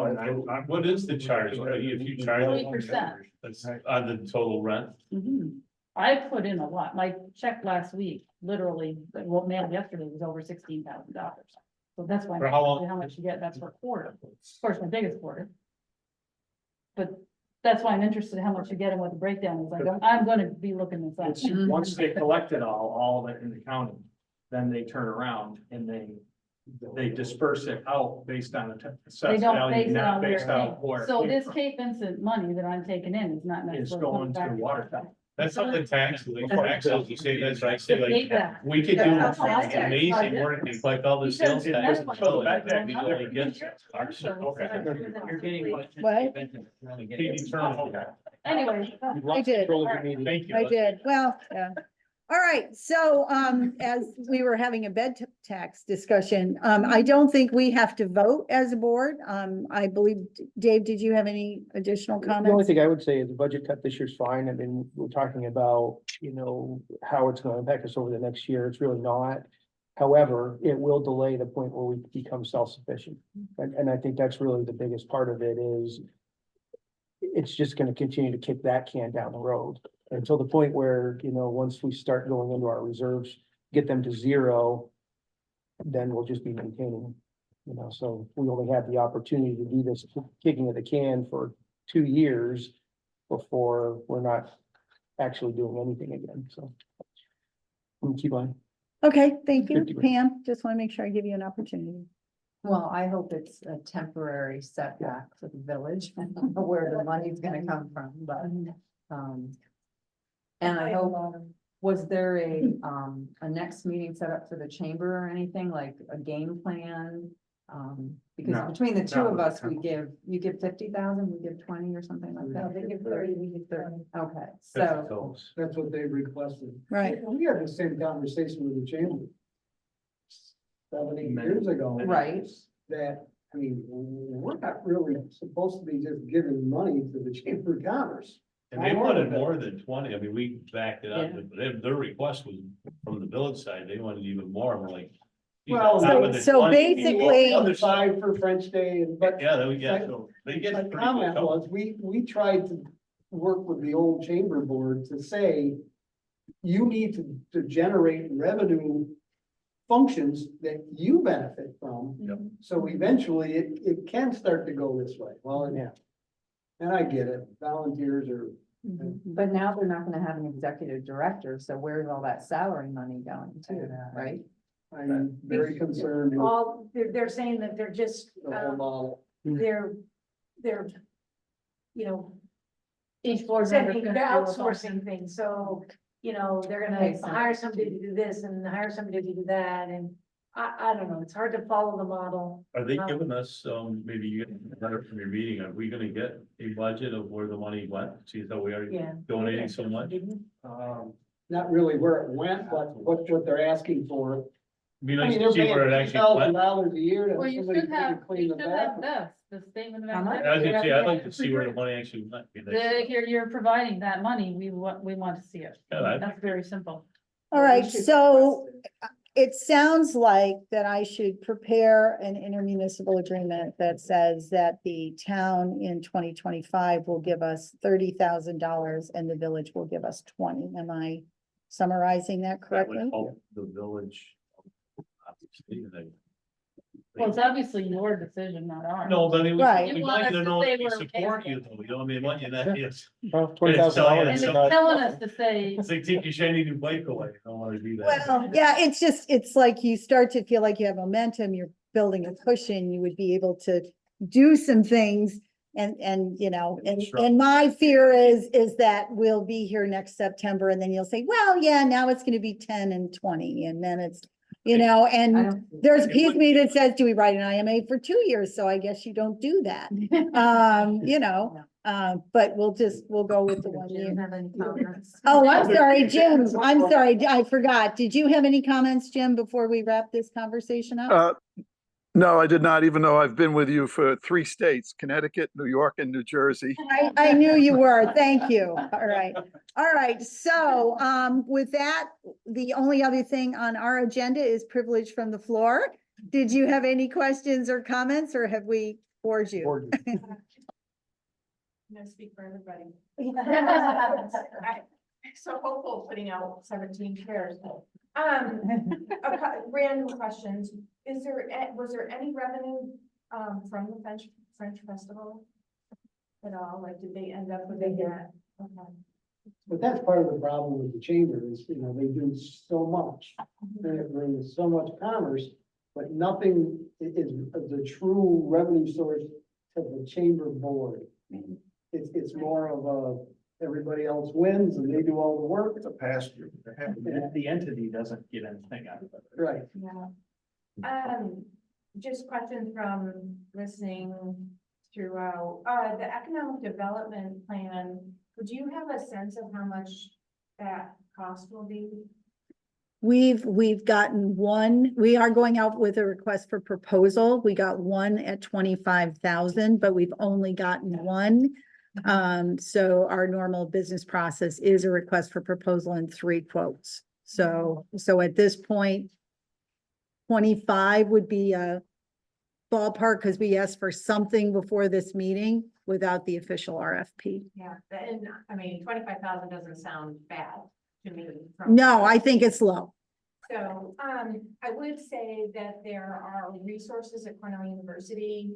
What is the charge? If you charge?
3%.
That's on the total rent?
I put in a lot, my check last week, literally, what mailed yesterday was over $16,000. So that's why.
For how long?
How much you get, that's per quarter, of course, my biggest quarter. But that's why I'm interested in how much you get and what the breakdown is, I'm gonna be looking this up.
It's, once they collect it all of it in the county, then they turn around and they disperse it out based on
They
assessed
don't
value,
base it
not
on where
based
it
on
came.
where. it
So
came
this
from.
Cape Vincent money that I'm taking in is not
Is
necessarily.
going to Watertown.
That's something taxes, you say that's right, say like,
That.
we could do
That's what I said.
amazing work and collect all the sales tax. and fill it. We only get our share.
You're getting what?
What?
You're only
He
getting-
determined.
Anyway.
You've lost
did.
control of your meeting.
Thank you.
I did, well, yeah. All right, so, as we were having a tax discussion, I don't think we have to vote as a board. I believe, Dave, did you have any additional
The only
comments?
thing I would say is the budget cut this year's fine. I mean, we're talking about, how it's gonna impact us over the next year. It's really not. However, it will delay the point where we become self-sufficient. And I think that's really the biggest part of it is it's just gonna continue to kick that can down the road until the point where, once we start going into our reserves, get them to zero, then we'll just be maintaining, so we only have the opportunity to do this kicking of the can for 2 years before we're not actually doing anything again, so. We'll keep on.
Okay, thank you,
50.
Pam. Just want to make sure I give you an opportunity.
Well, I hope it's a temporary setback for the village. I don't know where the money's gonna come from, but, and I hope, was there a next meeting set up for the chamber or anything, like a game plan? Because
No,
between the two
not
of
with
us,
the
you give 50,000, we give 20 or something like
No,
that.
they give 30, we give 30.
Okay, so,
That's what they requested.
Right.
We had the same conversation with the chamber 7, 8 years ago.
right,
That, I mean, we're not really supposed to be just giving money to the Chamber of Commerce.
And they wanted more than 20. I mean, we backed it up,
Yeah.
but their request was from the village side. They wanted even more. I'm like.
Well,
not with the
so
20.
basically-
Other stuff.
Side for French Day, but
Yeah, so they get
my
pretty
comment
good.
was, we tried to work with the old chamber board to say, you need to generate revenue functions that you benefit from.
Yep.
So eventually it can start to go this way. Well, and I get it, volunteers are,
but now they're not gonna have an executive director, so where's all that salary money going to, right?
I'm very concerned with
All, they're saying that they're just,
the whole model.
they're,
Each board member.
they're outsourcing things, so, they're
Okay,
gonna
so-
hire somebody to do this and hire somebody to do that, and I don't know, it's hard to follow the model.
Are they giving us, maybe you get a letter from your meeting, are we gonna get a budget of where the money went? See how we are
Yeah.
donating so much?
Not really where it went, but what they're asking for.
Be
I
nice
mean,
to
they're
see where it
paying
actually
$3,000
went.
a year to
Well,
have
you
somebody
should
come and
have,
clean
you
the
should have
bathroom.
this, the statement of.
How much?
I was gonna say, I'd like to
activity.
see where the money actually went. Be nice.
You're providing that money, we want to see it.
Yeah, I-
That's very simple.
All right, so it sounds like that I should prepare an intermunicipal agreement that says that the town in 2025 will give us $30,000 and the village will give us 20. Am I summarizing that
That would
correctly?
help the village. Obviously,
Well, it's obviously your decision, not ours.
No, but I mean,
Right.
we
You
want
want
you
us
to
to
know
say
that we
we're okay
support
with
you
it.
though, you know, what I mean, want you that is.
Well,
And
$20,000.
And
is
it's
not-
telling us to say,
It's like take your shiny new bike away, I don't wanna do that.
Well, yeah, it's like you start to feel like you have momentum, you're building a cushion, you would be able to do some things. And, you know, and my fear is that we'll be here next September and then you'll say, well, yeah, now it's gonna be 10 and 20, and then it's, you know,
I
and
don't,
there's a piece of me that says, do we write an IMA for 2 years? So I guess you don't do that. You know, but we'll go with the 1
do you
year.
have any comments?
Oh, I'm sorry, Jim. I'm sorry. I forgot. Did you have any comments, Jim, before we wrap this conversation up?
No, I did not, even though I've been with you for 3 states, Connecticut, New York, and New Jersey.
I knew you were. Thank you. All right. All right. So, with that, the only other thing on our agenda is privilege from the floor. Did you have any questions or comments, or have we bored you?
Board.
I'm gonna speak for everybody. So hopeful putting out 17 chairs. Random questions. Was there any revenue, from the French festival? At all? Like, did they end up with a net? Okay.
But that's part of the problem with the chamber is, you know, they do so much. They bring so much commerce, but nothing is the true revenue source to the chamber board. It's more of a, everybody else wins and they do all the work.
It's a pass-through.
The entity doesn't get anything out of it.
Right.
Yeah. Just questions from listening throughout, the economic development plan, would you have a sense of how much that cost will be?
We've gotten one, we are going out with a request for proposal. We got one at 25,000, but we've only gotten one. So our normal business process is a request for proposal and 3 quotes. So at this point, 25 would be a ballpark because we asked for something before this meeting without the official RFP.
Yeah, and I mean, 25,000 doesn't sound bad to me. from-
No, I think it's low.
So, I would say that there are resources at Cornell University,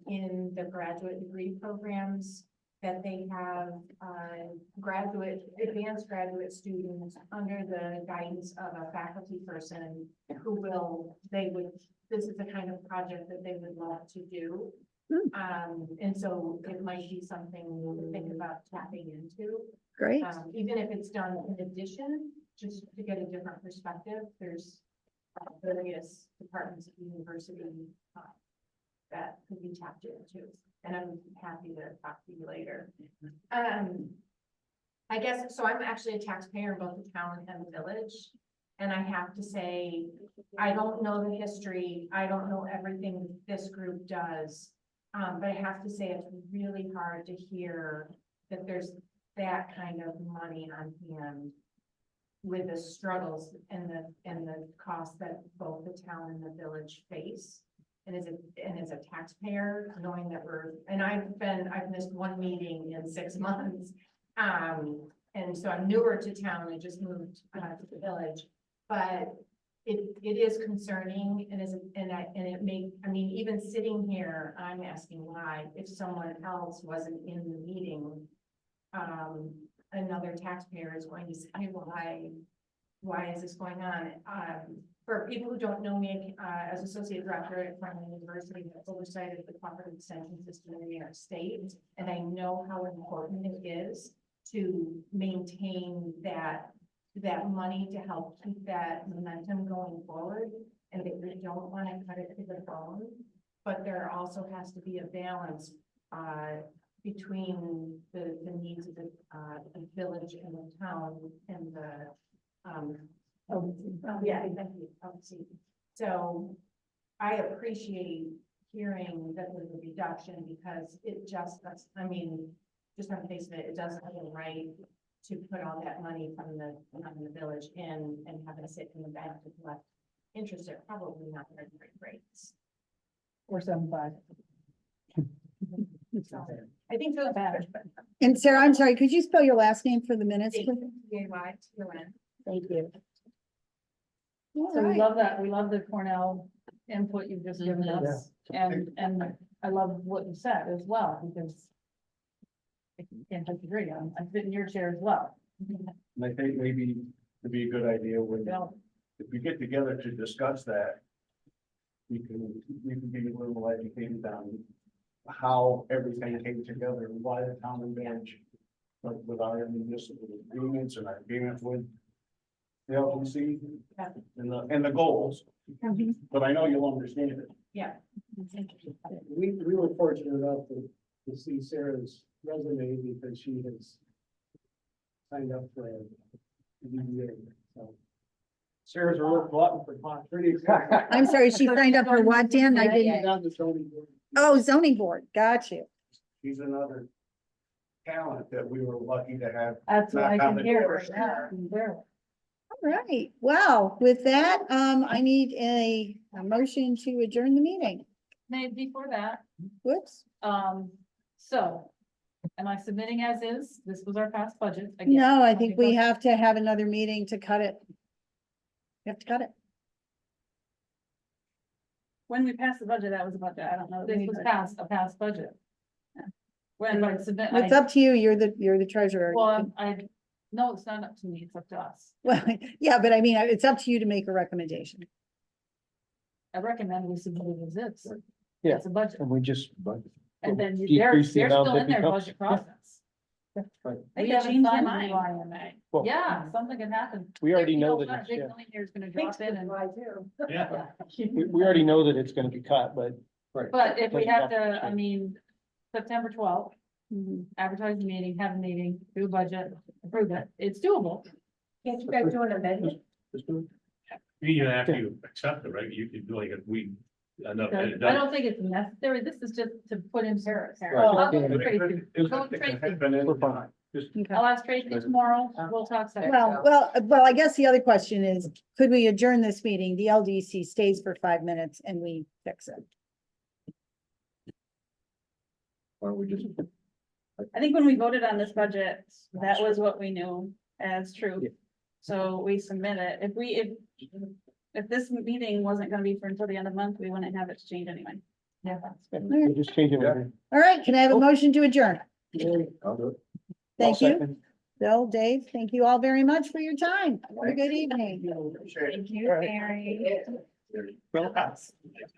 in the graduate degree programs that they have, advanced graduate students under the guidance of a faculty person who this is the kind of project that they would love to do. And so it might be something to think about tapping into.
Great.
Even if it's done in addition, just to get a different perspective, there's various departments of the university that could be tapped into, and I'm happy to talk to you later. I guess, so I'm actually a taxpayer in both the town and the village, and I have to say, I don't know the history, I don't know everything this group does, but I have to say it's really hard to hear that there's that kind of money on hand with the struggles and the costs that both the town and the village face. And as a taxpayer, knowing that I've missed 1 meeting in 6 months. And so I'm newer to town, I just moved to the village, but it is concerning and even sitting here, I'm asking why, if someone else wasn't in the meeting, another taxpayer is going to say, why is this going on? For people who don't know me, as associate director at Cornell University, I have oversight of the cooperative extension system in New York State, and I know how important it is to maintain that money to help keep that momentum going forward, and that we don't want to cut it to the bone. But there also has to be a balance between the needs of the village and the town and the exactly. So I appreciate hearing that there's a reduction because it just on the face of it, it doesn't feel right to put all that money from the village in and have it sit in the bank with less interest at probably not very great rates.
Or 7.5.
So I think for the better.
And Sarah, I'm sorry, could you spell your last name for the minutes? please?
TAYTON.
Thank you.
So we love that. We love the Cornell input you've just given us, and I love what you said as well, because I can't disagree, I sit in your chair as well.
And I think maybe it'd be a good idea when, if we get together to discuss that, we can be a little educated on how everything came together and why the town advantage, like with our municipal agreements and our agreement with the LDC and the goals, but I know you'll understand it.
Yeah.
We were fortunate enough to see Sarah's resume because she has signed up for a DBA, so.
Sarah's a real glutton for fun.
Pretty excited.
I'm sorry, she signed up for what, Dan? I didn't.
She's on the zoning board.
Oh, zoning board, got you.
She's another talent that we were lucky to have.
That's what I
knock on
can
the
hear
door.
right now. I can hear it.
All right, well, with that, I need a motion to adjourn the meeting.
Maybe before that,
Whoops,
so, am I submitting as is? This was our past budget. Again,
no, I think we have to have another meeting to cut it. You have to cut it.
When we passed the budget, that was a budget. I don't know.
This was a past budget. When I submit,
It's up to you, you're the treasurer.
well, no, it's not up to me, it's up to us.
Well, yeah, but I mean, it's up to you to make a recommendation.
I recommend we submit it as is.
Yeah.
It's a budget,
And we just.
and then they're
decrease the amount
still
that
in their
becomes-
budget process.
Right.
They
We
could
haven't
change their
signed
mind.
the IMA.
Well-
Yeah, something can happen.
We already
You
know
what
that,
a
it's-
big
yeah.
millionaire's gonna
Thanks
drop
for
in and.
July too.
Yeah.
We already know that it's gonna be cut, but.
But if we
Doesn't
have
have to
to, I
change.
mean, September 12th, advertise the meeting, have a meeting, do a budget, approve it, it's doable.
Can't you guys do an amendment?
You have to accept it, right? You could do like if we. Enough, and it
I
doesn't-
don't think it's necessary, this is just to put in Paris.
Right.
I'll go
But
with
it
Tracy.
could- it
Go
could
with Tracy.
happen anytime.
We're fine.
Okay.
I'll ask Tracy tomorrow, we'll talk Saturday.
Well, I guess the other question is, could we adjourn this meeting? The LDC stays for 5 minutes and we fix it.
Why don't we just,
I think when we voted on this budget, that was what we knew as true.
Yeah.
So we submit it. If this meeting wasn't gonna be for until the end of the month, we wouldn't have it to change anyway.
Yeah.
We just change it.
Yeah.
All right, can I have a motion to adjourn?
I'll do it.
Thank
I'll
you.
second.
Bill, Dave, thank you all very much for your time. Have a good evening.
Appreciate it.
Thank you,
All right.
Mary.
Well,